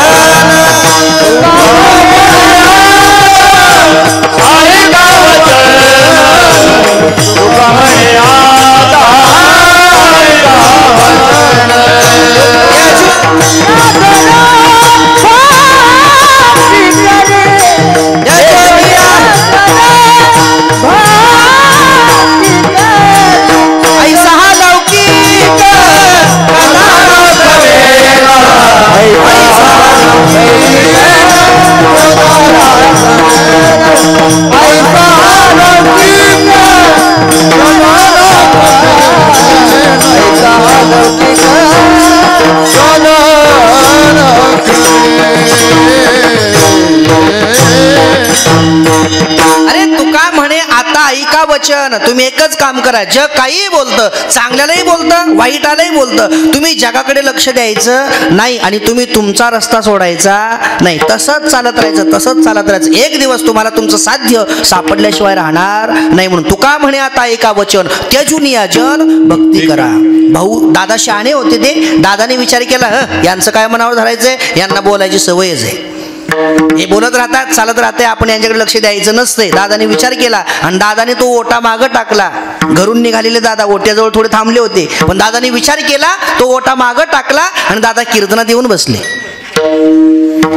ऐका वचन. तुम्ही एकच काम करा. जग काहीही बोलतं, चांगल्यालाही बोलतं, वाईटालाही बोलतं, तुम्ही जगाकडे लक्ष द्यायचं नाही आणि तुम्ही तुमचा रस्ता सोडायचा नाही. तसंच चालत राहायचं, तसंच चालत राहायचं. एक दिवस तुम्हाला तुमचं साध्य सापडल्याशिवाय राहणार नाही. म्हणून तुका म्हणे आता ऐका वचन, त्यजून या जन भक्ती करा. भाऊ दादा शहाणे होते ते. दादाने विचार केला, यांचं काय मनावर धरायचंय, यांना बोलायची सवयच आहे, हे बोलत राहतात, चालत राहते, आपण यांच्याकडे लक्ष द्यायचं नसते. दादाने विचार केला आणि दादाने तो ओटा मागं टाकला. घरून निघालेले दादा ओट्याजवळ थोडे थांबले होते, पण दादाने विचार केला, तो ओटा मागं टाकला आणि दादा कीर्तनात येऊन बसले.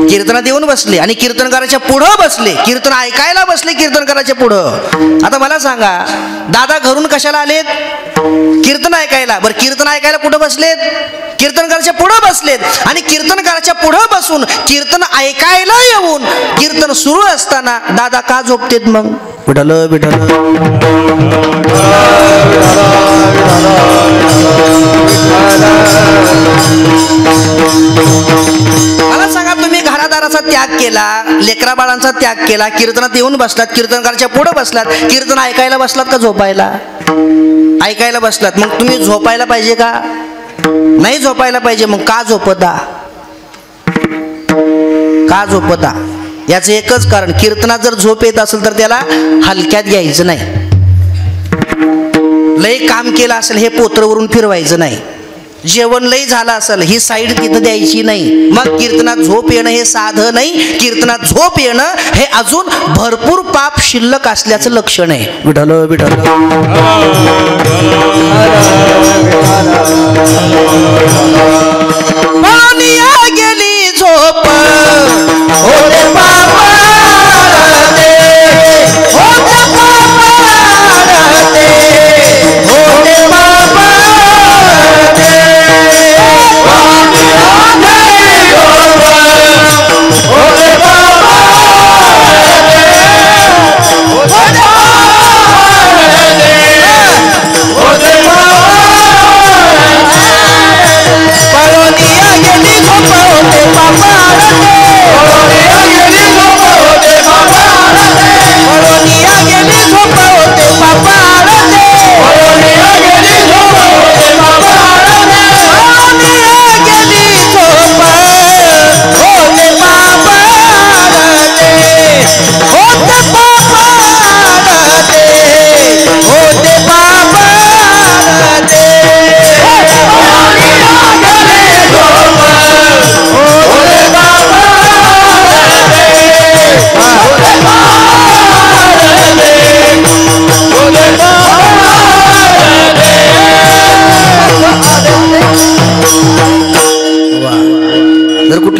कीर्तनात येऊन बसले आणि कीर्तनकाराच्या पुढं बसले, कीर्तन ऐकायला बसले कीर्तनकाराच्या पुढं. आता मला सांगा, दादा घरून कशाला आलेत? कीर्तन ऐकायला. बरं, कीर्तन ऐकायला कुठं बसलेत? कीर्तनकाराच्या पुढं बसलेत आणि कीर्तनकाराच्या पुढं बसून कीर्तन ऐकायला येऊन कीर्तन सुरू असताना दादा का झोपतेत मग? विठ्ठल विठ्ठल मला सांगा, तुम्ही घरादाराचा त्याग केला, लेकरा बाळांचा त्याग केला, कीर्तनात येऊन बसलात, कीर्तनकाराच्या पुढं बसलात, कीर्तन ऐकायला बसलात का झोपायला? ऐकायला बसलात. मग तुम्ही झोपायला पाहिजे का? नाही झोपायला पाहिजे. मग का झोपता? का झोपता? याचं एकच कारण, कीर्तनात जर झोप येत असेल तर त्याला हलक्यात घ्यायचं नाही. लय काम केलं असेल हे पोत्रवरून फिरवायचं नाही. जेवण लय झालं असेल ही साईड तिथं द्यायची नाही. मग कीर्तनात झोप येणं हे साधं नाही, कीर्तनात झोप येणं हे अजून भरपूर पाप शिल्लक असल्याचं लक्षण आहे. विठ्ठल विठ्ठल गेली झोप होते पाप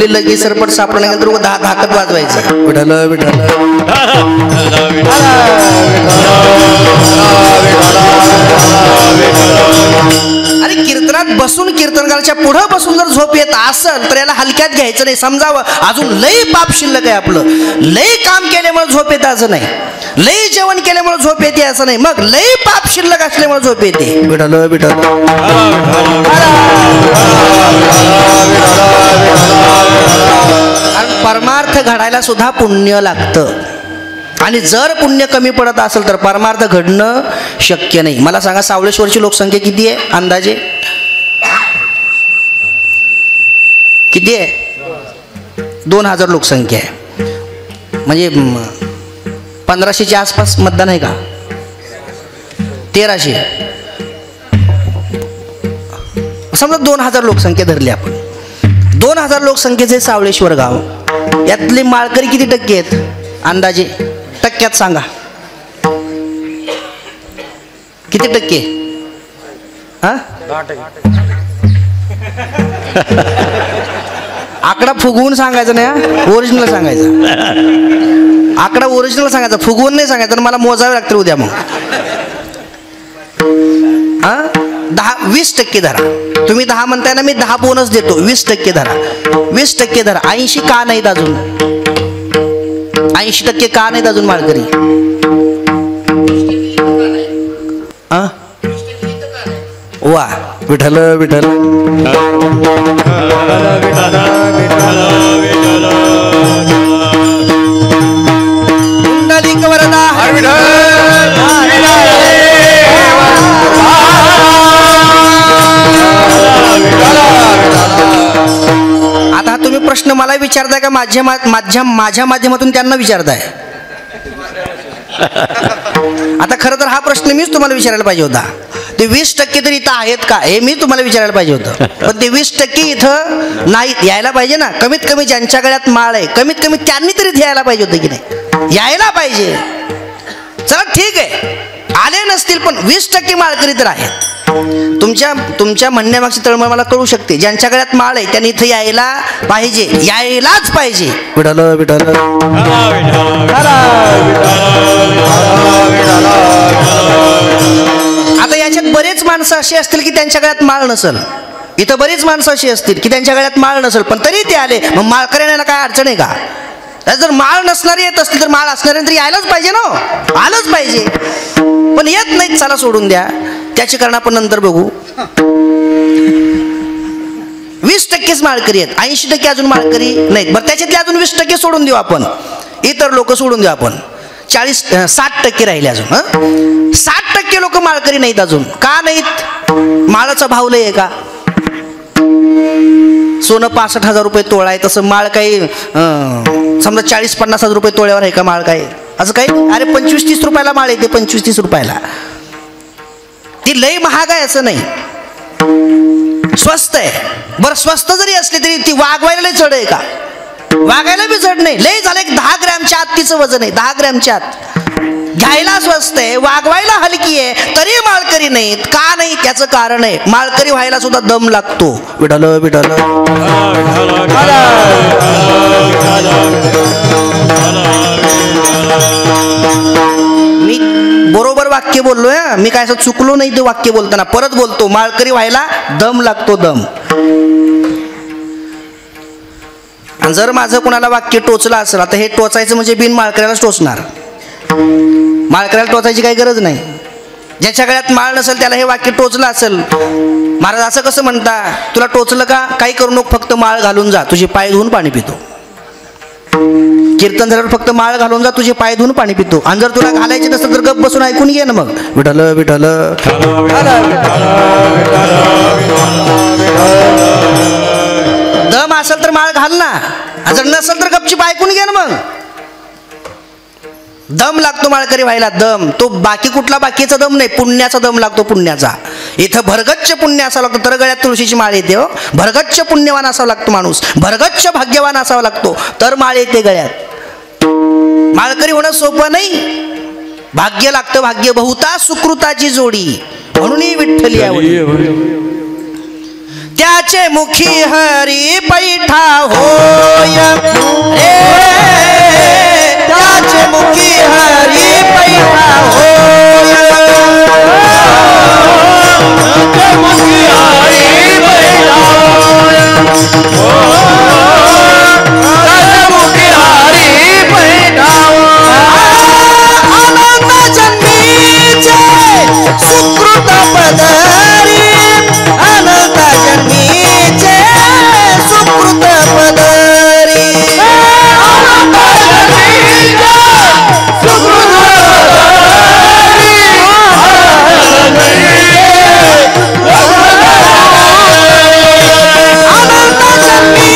लगी सरपट सापडल्यानंतर दहा धाकत वाजवायचं. विठ्ठल विठ्ठल अरे कीर्तनात बसून कीर्तनकाराच्या पुढं बसून जर झोप येत असेल तर याला हलक्यात घ्यायचं नाही. समजावं अजून लय पाप शिल्लक आहे आपलं. लय काम केल्यामुळे झोप येते असं नाही, लय जेवण केल्यामुळे झोप येते असं नाही, मग लय पाप शिल्लक असल्यामुळे झोप येते. विठ्ठल विठ्ठल कारण परमार्थ घडायला सुद्धा पुण्य लागतं आणि जर पुण्य कमी पडत असेल तर परमार्थ घडणं शक्य नाही. मला सांगा, सावळेश्वरची लोकसंख्या किती आहे अंदाजे? किती आहे? 2000 लोकसंख्या आहे. म्हणजे 1500च्या आसपास मतदान आहे का? 1300 समजा 2000 लोकसंख्या धरली आपण. 2000 लोकसंख्येचे सावळेश्वर गाव, यातले माळकरी किती टक्के आहेत अंदाजे? टक्क्यात सांगा किती टक्के? हा, आकडा फुगवून सांगायचं नाही, ओरिजिनल सांगायचं. आकडा ओरिजिनल सांगायचा, फुगवून नाही सांगायचं. मला मोजावे लागतील उद्या. मग 10-20% धरा. तुम्ही 10 म्हणताय ना, मी 10 बोनस देतो. 20% धरा, 20% धरा. 80 का नाहीत अजून? 80% का नाहीत अजून माळकरी? वा, विठ्ठल विठ्ठल कुंडलिक वरदा प्रश्न मला विचारताय का माझ्या माध्यमातून त्यांना विचारताय? आता खरं तर हा प्रश्न मीच तुम्हाला विचारायला पाहिजे होता. ते 20% तरी इथं आहेत का हे मी तुम्हाला विचारायला पाहिजे होतं. पण ते 20% इथं नाही यायला पाहिजे ना. कमीत कमी ज्यांच्या गळ्यात माळ आहे कमीत कमी त्यांनी तरी यायला पाहिजे होतं की नाही? यायला पाहिजे. चला ठीक आहे, आले नसतील पण 20% माळकरी तर आहेत. तुमच्या म्हणण्यामागची तळमळ मला कळू शकते. ज्यांच्या गळ्यात माळ आहे त्यांनी इथं यायला पाहिजे, यायलाच पाहिजे. विठ्ठल विठ्ठल. आता याच्यात बरेच माणसं अशी असतील की त्यांच्या गळ्यात माळ नसल. इथं बरीच माणसं अशी असतील की त्यांच्या गळ्यात माळ नसल पण तरी ते आले. मग माळकरी येण्याला काय अडचण आहे का? जर माळ नसणारी येत असतील तर माळ असणाऱ्या तरी यायलाच पाहिजे ना. आलंच पाहिजे पण येत नाहीत. चला सोडून द्या, त्याची कारण आपण नंतर बघू. 20%च माळकरी आहेत, 80% अजून माळकरी नाहीत. बरं त्याच्यातले अजून 20% सोडून देऊ आपण, इतर लोक सोडून देऊ आपण. 60% राहिले अजून. 60% लोक माळकरी नाहीत अजून. का नाहीत? माळाचा भाव लय आहे का? सोनं 65,000 रुपये तोळा आहे, तसं माळ काही समजा 40-50 हजार रुपये तोळ्यावर आहे का माळ? काय असं काही? अरे 25-30 रुपयाला माळ येते, 25-30 रुपयाला. ती लई महाग आहे असं नाही, स्वस्त आहे. बरं स्वस्त जरी असली तरी ती वागवायला लई चढ आहे का? वागायला बी चढ नाही. लई झालं एक 10 ग्रॅमच्या आत तिचं वजन आहे, 10 ग्रॅमच्या आत. घ्यायला स्वस्त आहे, वागवायला हलकी आहे, तरी माळकरी नाहीत. का नाही? त्याचं कारण आहे, माळकरी व्हायला सुद्धा दम लागतो. विठ्ठल विठ्ठल. मी बरोबर वाक्य बोललोय, मी काय असं चुकलो नाही ते वाक्य बोलताना. परत बोलतो, माळकरी व्हायला दम लागतो, दम. जर माझं कुणाला वाक्य टोचलं असेल, आता हे टोचायचं म्हणजे बिन माळकऱ्यालाच टोचणार. माळकऱ्याला टोचायची काही गरज नाही. ज्याच्या गळ्यात माळ नसेल त्याला हे वाक्य टोचलं असेल. महाराज असं कसं म्हणता? तुला टोचलं का? काही करू नको, फक्त माळ घालून जा, तुझे पाय धुवून पाणी पितो. कीर्तन झाल्यावर फक्त माळ घालून जा, तुझे पाय धुवून पाणी पितो. आणि जर तुला घालायचे नसेल तर गप बसून ऐकून घे ना मग. विठ्ठल विठ्ठल. दम असेल तर माळ घाल ना, जर नसेल तर गपची ऐकून घे ना मग. दम लागतो माळकरी व्हायला, दम. तो बाकी कुठला बाकीचा दम नाही, पुण्याचा दम लागतो, पुण्याचा. इथं भरगच्च पुण्य असावं लागतं, तर गळ्यात तुळशीची माळ येते. हो, भरगच्च पुण्यवान असावा लागतो माणूस, भरगच्च भाग्यवान असावा लागतो, तर माळ येते गळ्यात. माळकरी होणं सोपं नाही, भाग्य लागतं, भाग्य. बहुता सुकृताची जोडी, म्हणून विठ्ठली आवडी. त्याचे मुखी हरी पैठा होय रे, त्याचे मुखी हरी पैठा होय. त्याचे मुखी हरी पैठा होय, त्याचे मुखी हरी पैठा होय. अनंत जन्मीचे सुकृत पदरी, अनंत जन्मीचे सुकृत पदरी, अनंत जन्मीचे सुकृत पदरी, अनंत जन्मीचे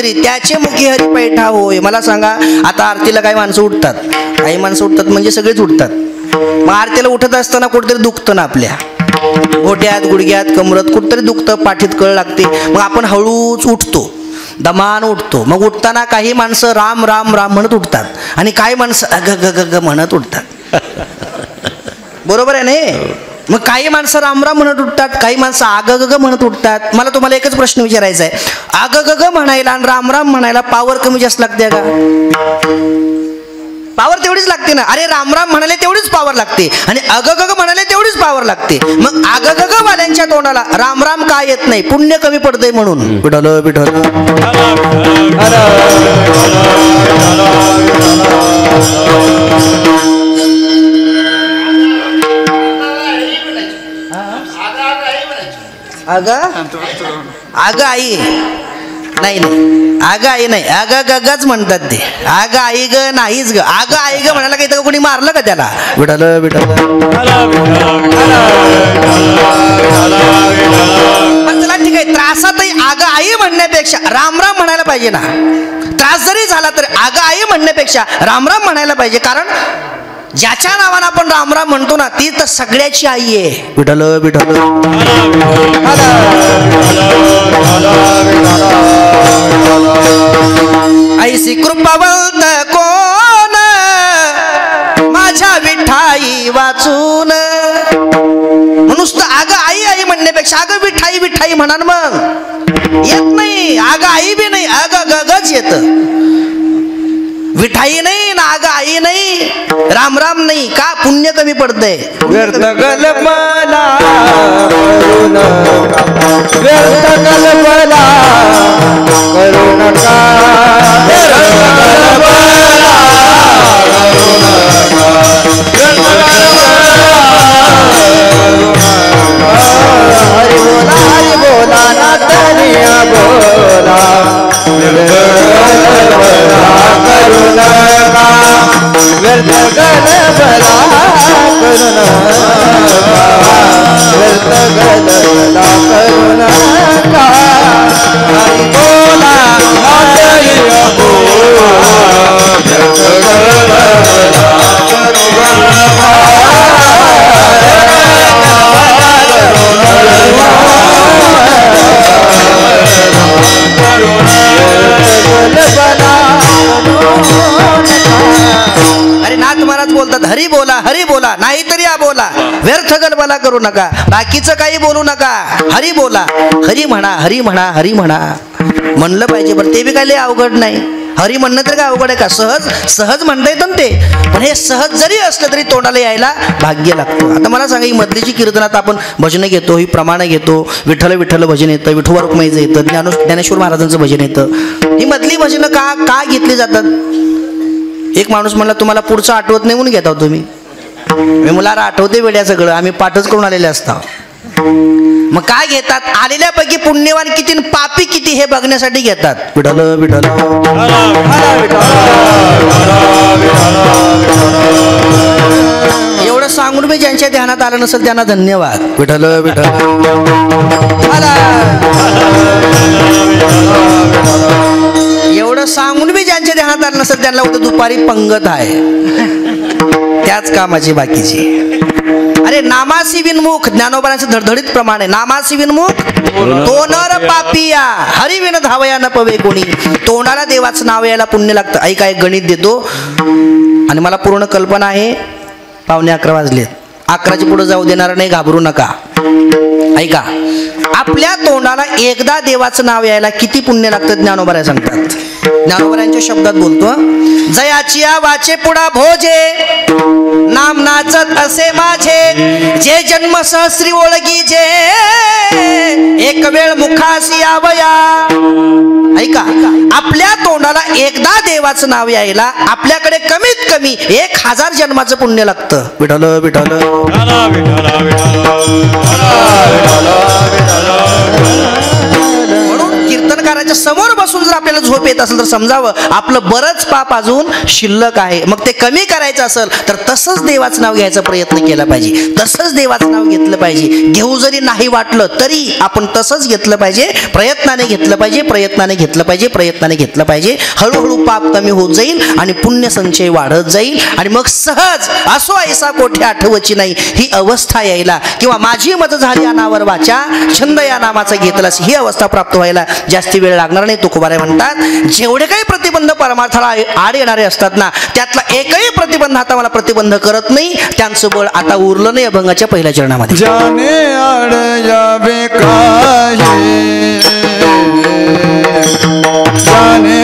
मंदिरी त्याचे मुखी हरी पैठा होय. मला सांगा, आता आरतीला काही माणसं उठतात, काही माणसं उठतात म्हणजे सगळेच उठतात. मग आरतीला उठत असताना कुठेतरी दुखतं ना, आपल्या घोट्यात गुडघ्यात कमरत कुठतरी दुखतं, पाठीत कळ लागते. मग आपण हळूच उठतो, दमान उठतो. मग उठताना काही माणसं राम राम राम म्हणत उठतात आणि काही माणसं अग ग ग ग म्हणत उठतात. बरोबर आहे नाही? मग काही माणसं राम राम म्हणत उठतात, काही माणसं आग ग ग म्हणत उठतात. मला तुम्हाला एकच प्रश्न विचारायचा आहे, आग ग ग म्हणायला आणि राम राम म्हणायला पावर कमी जास्त लागते का? पावर तेवढीच लागते ना. अरे राम राम म्हणाले तेवढीच पावर लागते आणि अग ग ग म्हणाले तेवढीच पावर लागते. मग आग ग ग वाल्यांच्या तोंडाला राम राम का येत नाही? पुण्य कमी पडतंय म्हणून. विठ्ठल विठ्ठल अग अग आई नाही नाही, अग आई नाही, अग गगच म्हणतात ते. अग आई ग नाहीच ग, अग आई ग म्हणायला काही तर कोणी मारलं का त्याला? विठ्ठल विठ्ठल. पण चला ठीक आहे, त्रासातही अग आई म्हणण्यापेक्षा राम राम म्हणायला पाहिजे ना. त्रास जरी झाला तर अग आई म्हणण्यापेक्षा राम राम म्हणायला पाहिजे. कारण ज्याच्या नावानं आपण राम राम म्हणतो ना, ती तर सगळ्याची आई आहे. विठ्ठल विठ्ठल. ऐसी कृपावंत कोण माझ्या विठाई वाचून. नुसतं अगं आई आई म्हणण्यापेक्षा अगं विठाई विठाई म्हणा. मग येत नाही, अगं आई बी नाही, अगं गगच येत. विठाई नाही ना अगं आई नाही, राम राम नाही का? पुण्य कमी पडतंय. व्यर्थ कल्पना करू नका, व्यर्थ कल्पना करू नका, व्यर्थ कल्पना करू नका, व्यर्थ हरि बोला हरि बोला नातनिया बोला, व्यर्थ कल्पना करू नका, व्यर्थ कल्पना करू नका, व्यर्थ कल्पना करू नका, हरि बोला नातनिया बोला, व्यर्थ कल्पना करू नका. अरे नाथ महाराज बोलतात हरी बोला नाहीतरी या बोला, व्यर्थ गलबला करू नका, बाकीचं काही बोलू नका, हरी बोला. हरी म्हणा हरी म्हणा हरी म्हणा म्हणलं पाहिजे. बरं ते बी काय लय अवघड नाही. हरी म्हणणं तर काय अवघड आहे का? सहज सहज म्हणता येतं ते. पण हे सहज जरी असलं तरी तोंडाला यायला भाग्य लागतं. आता मला सांगा, ही मधलीची कीर्तनात आपण भजनं घेतो, ही प्रमाणं घेतो. विठ्ठल विठ्ठल भजन येतं, विठोबा रुक्माईचं येतं, ज्ञानेश्वर महाराजांचं भजन येतं. ही मधली भजनं का घेतली जातात? एक माणूस म्हणला, तुम्हाला पुढचं आठवत नाही म्हणून घेता तुम्ही. मी मला आठवते वेड्या सगळं, आम्ही पाठच करून आलेले असतो. मग काय घेतात? आलेल्यापैकी पुण्यवान किती आणि पापी किती हे बघण्यासाठी घेतात. विठ्ठल विठ्ठल. एवढं सांगून मी ज्यांच्या ध्यानात आलं नसेल त्यांना धन्यवाद. विठ्ठल विठ्ठल. एवढं सांगून मी ज्यांच्या ध्यानात आलं नसेल त्यांना उद्या दुपारी पंगत आहे, त्याच कामाची बाकीची. अरे नामासी विनमुख, ज्ञानोबांचं धडधडीत प्रमाण आहे. नामासी विनमुख तो नर पापिया, हरी विन धावया न पवे कोणी. तोंडाला देवाचं नाव यायला पुण्य लागतं. ऐका, एक गणित देतो आणि मला पूर्ण कल्पना आहे. 11:15 वाजलेत, 11च्या पुढे जाऊ देणार नाही, घाबरू नका. ऐका, आपल्या तोंडाला एकदा देवाचं नाव यायला किती पुण्य लागतं ज्ञानोबा सांगतात. ज्ञानोबांच्या शब्दात बोलतो, जयाची वाचे पुढा भोजे, नाम नाचत असे माझे, जे जन्म सहस्री ओळगी जे, एक वेळ मुखासी आवया. ऐका, आपल्या तोंडाला एकदा देवाचं नाव यायला आपल्याकडे कमीत कमी 1000 जन्माचं पुण्य लागतं. विठ्ठल विठ्ठल. म्हणून कीर्तन कीर्तनकाराच्या समोर बसून जर आपल्याला झोप येत असेल तर समजावं आपलं बरंच पाप अजून शिल्लक आहे. मग ते कमी करायचं असेल तर तसंच देवाचं नाव घ्यायचा प्रयत्न केला पाहिजे, तसंच देवाचं नाव घेतलं पाहिजे. घेऊ जरी नाही वाटलं तरी आपण तसंच घेतलं पाहिजे, प्रयत्नाने घेतलं पाहिजे, प्रयत्नाने घेतलं पाहिजे, प्रयत्नाने घेतलं पाहिजे. हळूहळू पाप कमी होत जाईल आणि पुण्य संचय वाढत जाईल आणि मग सहज असो ऐसा कोठे आठवची नाही ही अवस्था यायला, किंवा माझी मत झाली अनावर वाचा छंद या नामाचा घेतलास ही अवस्था प्राप्त व्हायला जास्ती वेळ लागणार नाही. तुकोबाराय म्हणतात जेवढे काही प्रतिबंध परमार्थाला आड येणारे असतात ना त्यातला एकही प्रतिबंध आता मला प्रतिबंध करत नाही, त्यांचं बळ आता उरलं नाही. अभंगाच्या पहिल्या चरणामध्ये जाने आड जावे काही, जाने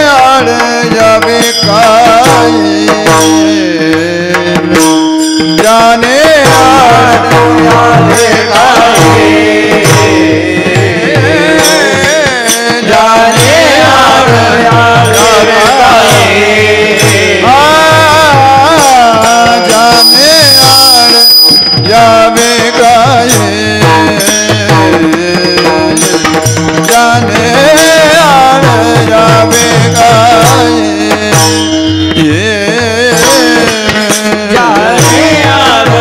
आड जावे काही, जाने आड जावे काही, जाने आड जावे काही, जाने आड जावे काही, जाने आड जावे काही, जाने आड जावे काही, जाने आड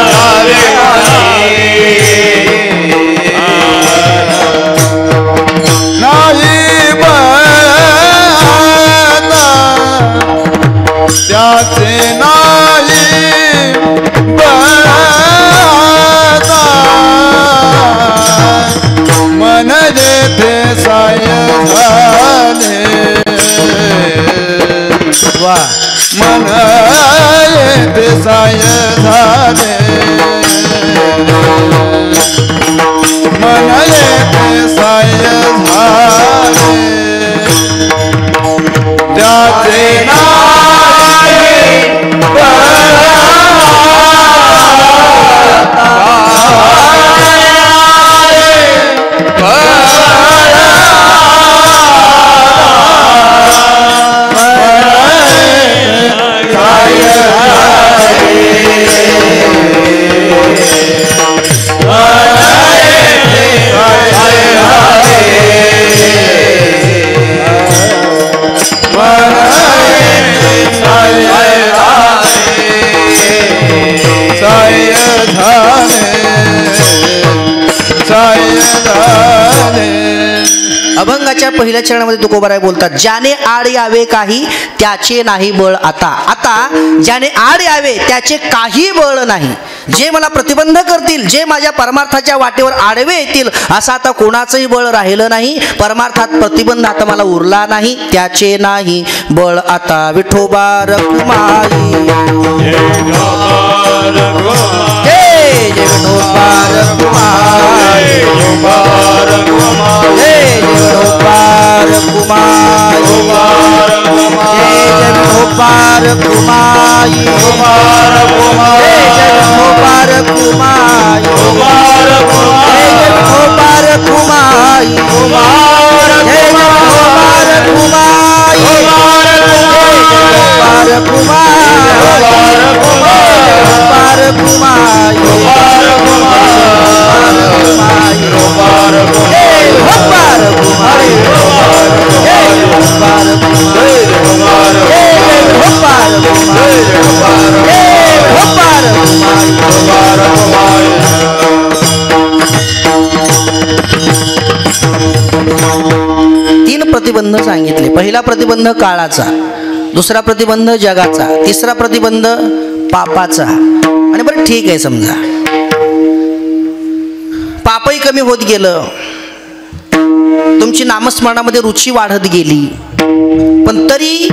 जावे काही, नाही बळता त्याचे नाही बळता, मन जेथे साय झाले, मन येथे साय झाले, मन येथे साय झाले, त्याचे नाही अभंगाच्या पहिल्या चरणामध्ये तुकोबाराय बोलतात ज्याने आड यावे काही त्याचे नाही बळ आता. आता ज्याने आड यावे त्याचे काही बळ नाही. जे मला प्रतिबंध करतील, जे माझ्या परमार्थाच्या वाटेवर आडवे येतील असं आता कोणाचंही बळ राहिलं नाही. परमार्थात प्रतिबंध आता मला उरला नाही, त्याचे नाही बळ आता. विठोबा रखुमाई जय विठोबा रखुमाई, विठोबा रखुमाई, जय विठोबा रखुमाई, जय विठोबा रखुमाई, विठोबा रखुमाई, जय विठोबा रखुमाई, जय विठोबा रखुमाई, जय विठोबा रखुमाई, तीन प्रतिबंध सांगितले. पहिला प्रतिबंध काळाचा, दुसरा प्रतिबंध जगाचा, तिसरा प्रतिबंध पापाचा. आणि बरं ठीक आहे, समजा पापही कमी होत गेलं, तुमची नामस्मरणामध्ये रुची वाढत गेली, पण तरी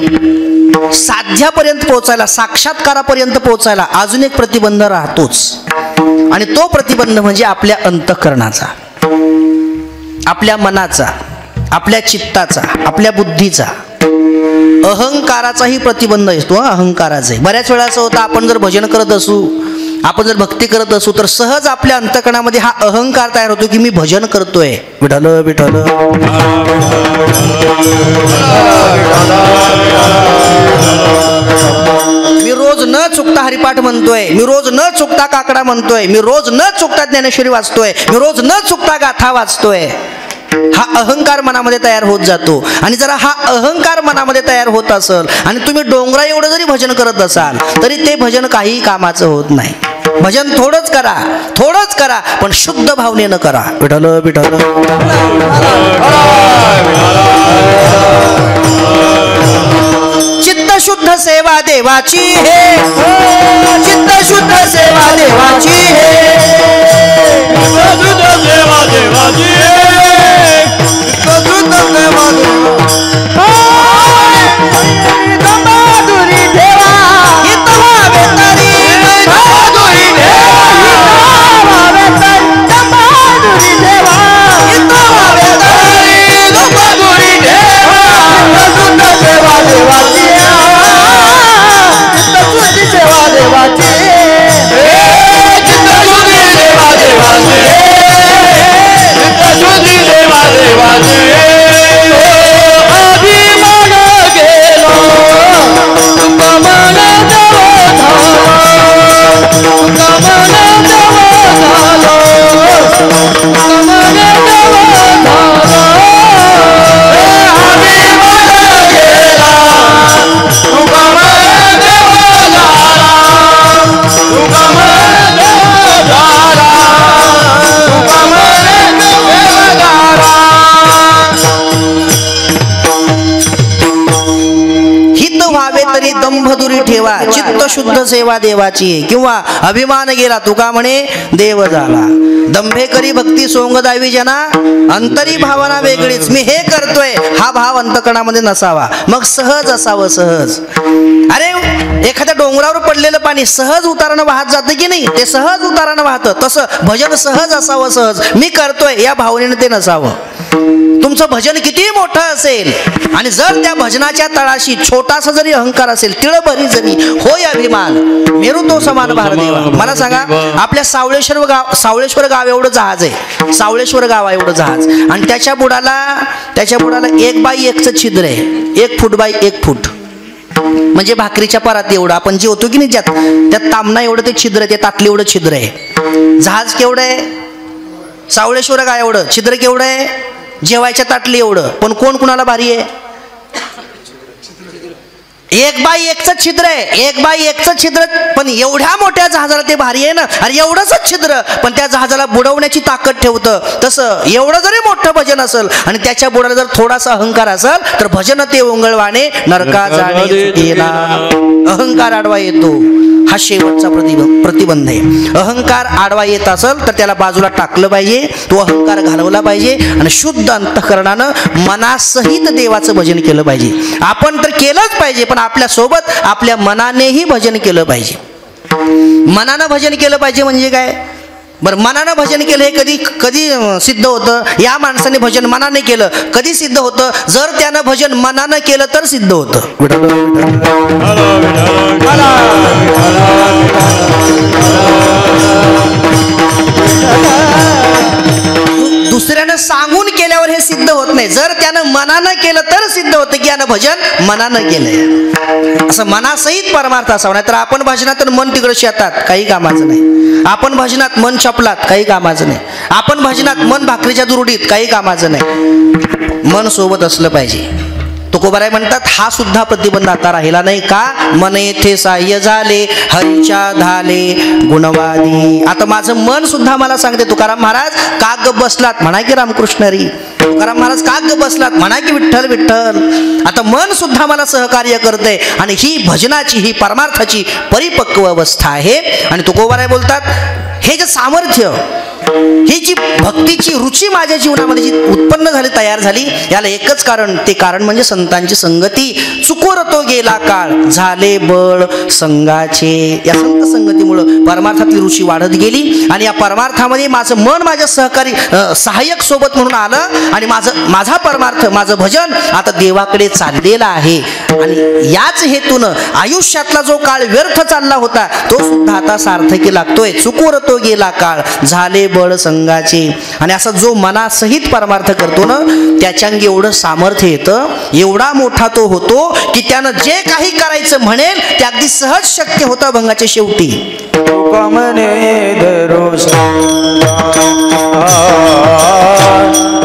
साध्यापर्यंत पोहोचायला, साक्षात्कारापर्यंत पोहोचायला अजून एक प्रतिबंध राहतोच. आणि तो प्रतिबंध म्हणजे आपल्या अंतःकरणाचा, आपल्या मनाचा, आपल्या चित्ताचा, आपल्या बुद्धीचा, अहंकाराचाही प्रतिबंध असतो. अहंकाराचाही बऱ्याच वेळा असं होतं, आपण जर भजन करत असू, आपण जर भक्ती करत असू तर सहज आपल्या अंतःकरणामध्ये हा अहंकार तयार होतो की मी भजन करतोय, विठ्ठल विठ्ठल, मी रोज न न चुकता हरिपाठ म्हणतोय, मी रोज न चुकता काकडा म्हणतोय, मी रोज न चुकता ज्ञानेश्वरी वाचतोय, मी रोज न चुकता गाथा वाचतोय, हा अहंकार मनामध्ये तयार होत जातो. आणि जरा हा अहंकार मनामध्ये तयार होत असेल आणि तुम्ही डोंगरा एवढं जरी भजन करत असाल तरी ते भजन काही कामाचं होत नाही. भजन थोडंच करा पण शुद्ध भावनेनं करा. विठ्ठल विठ्ठल. चित्त शुद्ध सेवा देवाची हे, चित्त शुद्ध सेवा देवाची हे, शुद्ध सेवा देवाची शुद्ध सेवा दंबादुरी ठेवा, हित व्हावे तरी दंबादुरी ठेवा, दंबादुरी ठेवा, हित व्हावे तरी दंबादुरी ठेवा. शुद्ध सेवा देवाची शुद्ध सेवा देवाची चित्तशुद्धी सेवा देवाची चित्तशुद्धी सेवा देवाची. अभिमान गेलो तुका मन जव झालो, तुका मन जव झालो, तुका मन जव झालो. अभिमान गेला तुका मन जव झाला, तुका मन जव झाला, तुका मन जव झाला. हित व्हावे तरी दंभदुरी ठेवा, चित्त शुद्ध सेवा देवाची. किंवा अभिमान गेला तुका म्हणे देव झाला. दंभे करी भक्ती सोंगदावी जना, अंतरी भावना वेगळीच. मी हे करतोय हा भाव अंतकणामध्ये नसावा, मग सहज असावं. सहज. अरे एखाद्या डोंगरावर पडलेलं पाणी सहज उतारानं वाहत जातं की नाही, ते सहज उतारानं वाहतं. तसं भजन सहज असावं. सहज मी करतोय या भावनेनं ते नसावं. तुमचं भजन किती मोठं असेल आणि जर त्या भजनाच्या तळाशी छोटासा जरी अहंकार असेल, तिळभरी जरी होय अभिमान, मेरू तो समान भारदेवा. मला सांगा, आपल्या सावळेश्वर गाव एवढं जहाज आहे, सावळेश्वर गाव एवढं जहाज, आणि त्याच्या बुडाला 1 बाय 1चं छिद्र आहे. 1 फूट बाय 1 फूट, म्हणजे भाकरीच्या परात एवढं आपण जेवतो की नाही, त्यात तांबणा एवढं ते छिद्र, ते ताटली एवढं छिद्र आहे. जहाज केवढं आहे? सावळेश्वर गाव एवढं छिद्र केवढं आहे? जेवायच्या ताटली एवढं. पण कोण कुणाला भारी आहे? 1 बाय 1चं छिद्र आहे. 1 बाय 1चं छिद्र, पण एवढ्या मोठ्या जहाजाला ते भारी आहे ना. अरे एवढंच छिद्र पण त्या जहाजाला बुडवण्याची ताकद ठेवतं. तसं एवढं जरी मोठं भजन असेल आणि त्याच्या बुडाला जर थोडासा अहंकार असेल तर भजन ते ओंगळवाने नरका जाणे चुकीला. अहंकार आडवा येतो, हा शेवटचा प्रतिबंध आहे. अहंकार आडवा येत असेल तर त्याला बाजूला टाकलं पाहिजे, तो अहंकार घालवला पाहिजे आणि शुद्ध अंतःकरणानं मनासहित देवाचं भजन केलं पाहिजे. आपण तर केलंच पाहिजे, पण आपल्या सोबत आपल्या मनानेही भजन केलं पाहिजे. मनानं भजन केलं पाहिजे म्हणजे काय? बरं, मनानं भजन केलं हे कधी सिद्ध होतं? या माणसाने भजन मनाने केलं, कधी सिद्ध होतं? जर त्यानं भजन मनानं केलं तर सिद्ध होतं. दुसऱ्यानं सांगून केल्यावर हे सिद्ध होत नाही. जर त्यानं मनानं केलं तर सिद्ध होतं की यानं भजन मनानं केलंय. असं मनासहित परमार्थ असावा. नाहीतर आपण भजनात मन तिकडे शेतात, काही कामाचं नाही. आपण भजनात मन चपलात, काही कामाचं नाही. आपण भजनात मन भाकरीच्या दुरुडीत, काही कामाचं नाही. मन सोबत असलं पाहिजे. तुकोबाराय म्हणतात, हा सुद्धा प्रतिबंध आता राहिला नाही का? मन येथे साह्य झाले हरीच्या धाले गुणवादी. आता माझं मन सुद्धा मला सांगते, तुकाराम महाराज का ग बसलात? म्हणा की रामकृष्ण हरी. तुकाराम महाराज का ग बसलात? म्हणा की विठ्ठल विठ्ठल. आता मन सुद्धा मला सहकार्य करते आणि ही भजनाची, ही परमार्थाची परिपक्व अवस्था आहे. आणि तुकोबाराय बोलतात, हे जे सामर्थ्य, ही जी भक्तीची रुची माझ्या जीवनामध्ये जी उत्पन्न झाली, तयार झाली, याला एकच कारण, ते कारण म्हणजे संतांची संगती. चुकोर तो गेला काळ झाले बळ संघाचे. या संत संगतीमुळं परमार्थातली रुची वाढत गेली आणि या परमार्थामध्ये माझं मन माझ्या सहकारी सहाय्यक सोबत म्हणून आलं आणि माझा परमार्थ, माझं भजन आता देवाकडे चाललेलं आहे. आणि याच हेतूनं आयुष्यातला जो काळ व्यर्थ चालला होता तो सुद्धा आता सार्थकी लागतोय. चुकोर तो गेला काळ झाले बळ संघाचे. आणि असा जो मनासहित परमार्थ करतो ना त्याच्यांगी एवढं सामर्थ्य येतं, एवढा मोठा तो होतो की त्यानं जे काही करायचं म्हणेल ते अगदी सहज शक्य होतं अभंगाच्या शेवटी. तुका म्हणे धरो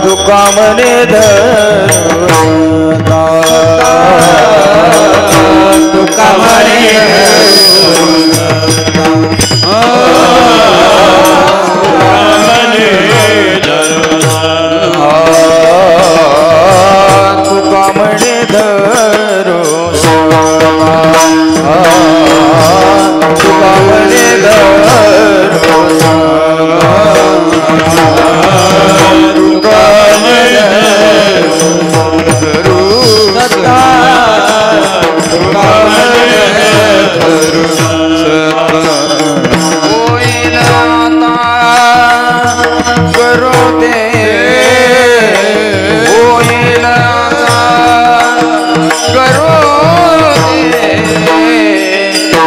तुका म्हणे धरो तुका म्हणे तुका म्हणे धरो तुका म्हणे धरो तुका म्हणे धरो सत्ता तुका म्हणे धरो सत्ता होईल आता करो ते होईल आता करो ते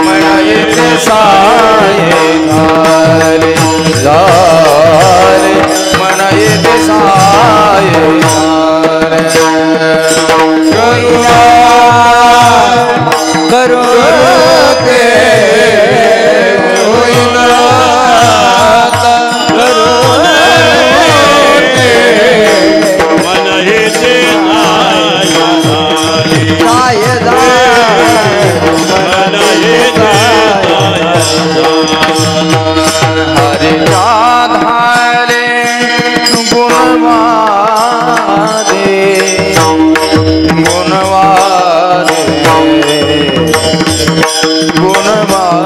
म्हणायचे साये झाले झाले म्हणायचे साये झाले करुणा करो ते होईल आता करो ते म्हणायचे साये हरे राधाले गुणवादे गुणवादे गुणवादे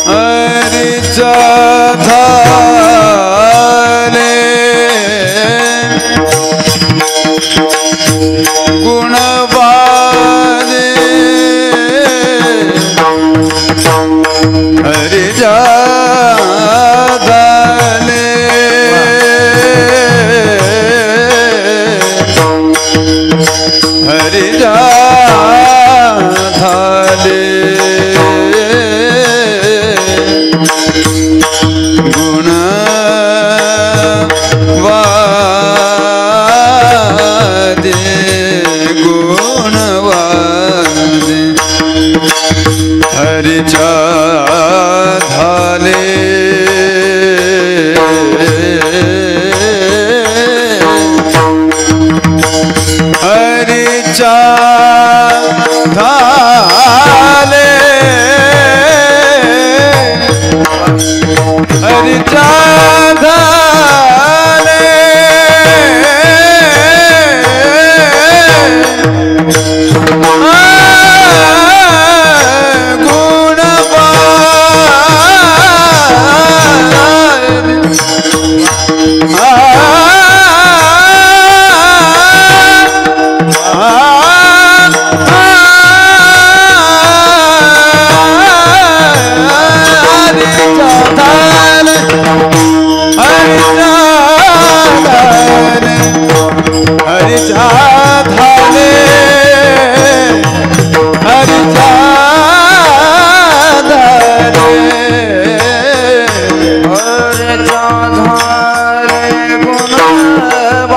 हरे जानाले गुणवादे हरे जाधाले गुणवादे हरे जाधाले हरे जाधाले गुणवादे गुणवादे हरे जाधाले हरे जाधाले हरे जाधाले हरि जाधाले हरि जाधाले हरि जाधाले गुणवादे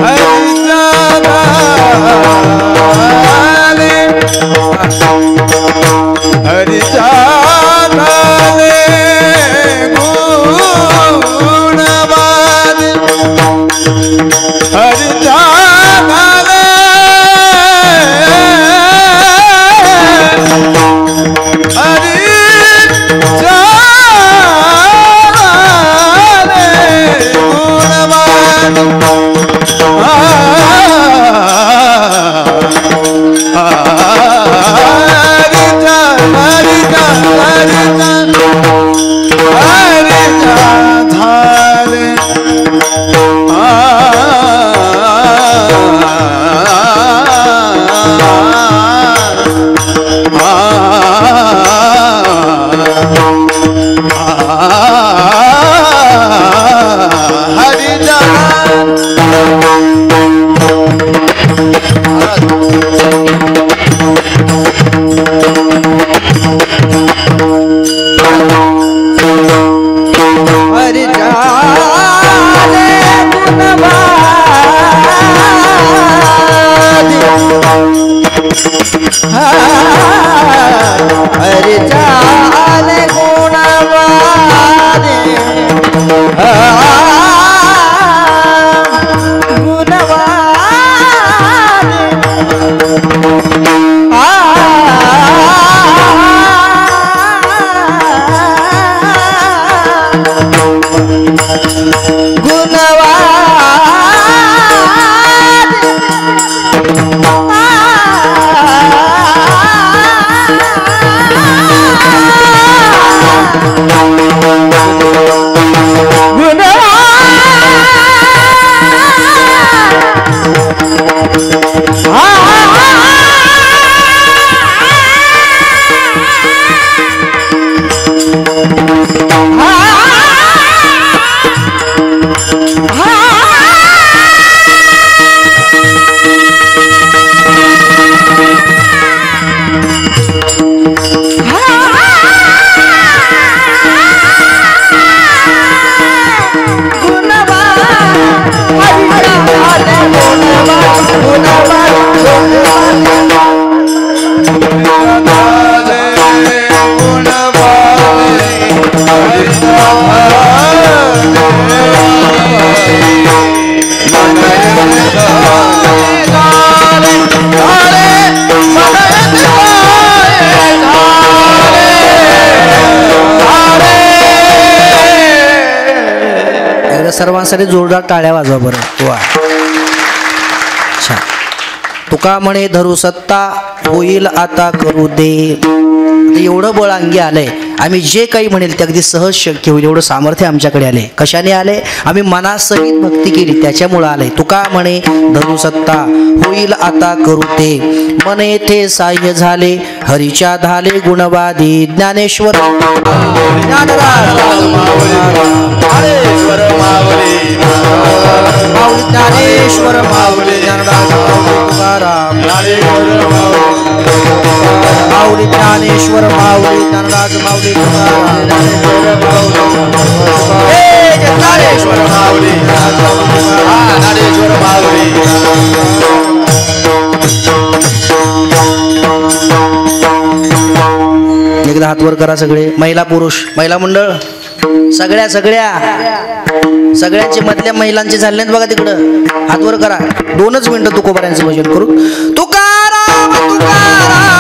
हरि जाधाले हरि जाधाले गुणवादे हरि जाधाले हरि जाधाले हरी जाने गुणवाने सर्वांसाठी जोरदार टाळ्या वाजवा बरं. वा छान. तुका म्हणे धरू सत्ता होईल आता करू दे. एवढं बळ अंगी आलंय, आम्ही जे काही म्हणेल ते अगदी सहज शक्य होईल एवढं सामर्थ्य आमच्याकडे आले. कशाने आले? आम्ही मनासहित भक्ती केली त्याच्यामुळं आलंय. तुका म्हणे धरू सत्ता होईल आता करू ते. मन येथे साह्य झाले हरीच्या धाले गुणवादी ज्ञानेश्वर ज्ञानेश्वर माऊली तुकाराम माऊली ज्ञानेश्वर माऊली ज्ञानराज माऊली ज्ञानेश्वर माऊली ज्ञानेश्वर माऊली. एकदा हात वर करा सगळे, महिला पुरुष, महिला मंडळ सगळ्यांचे मधल्या महिलांचे झाले बघा तिकडं. हात वर करा. 2च मिनिटं तुकोबाऱ्यांचं भजन करू. तुकाराम तुकाराम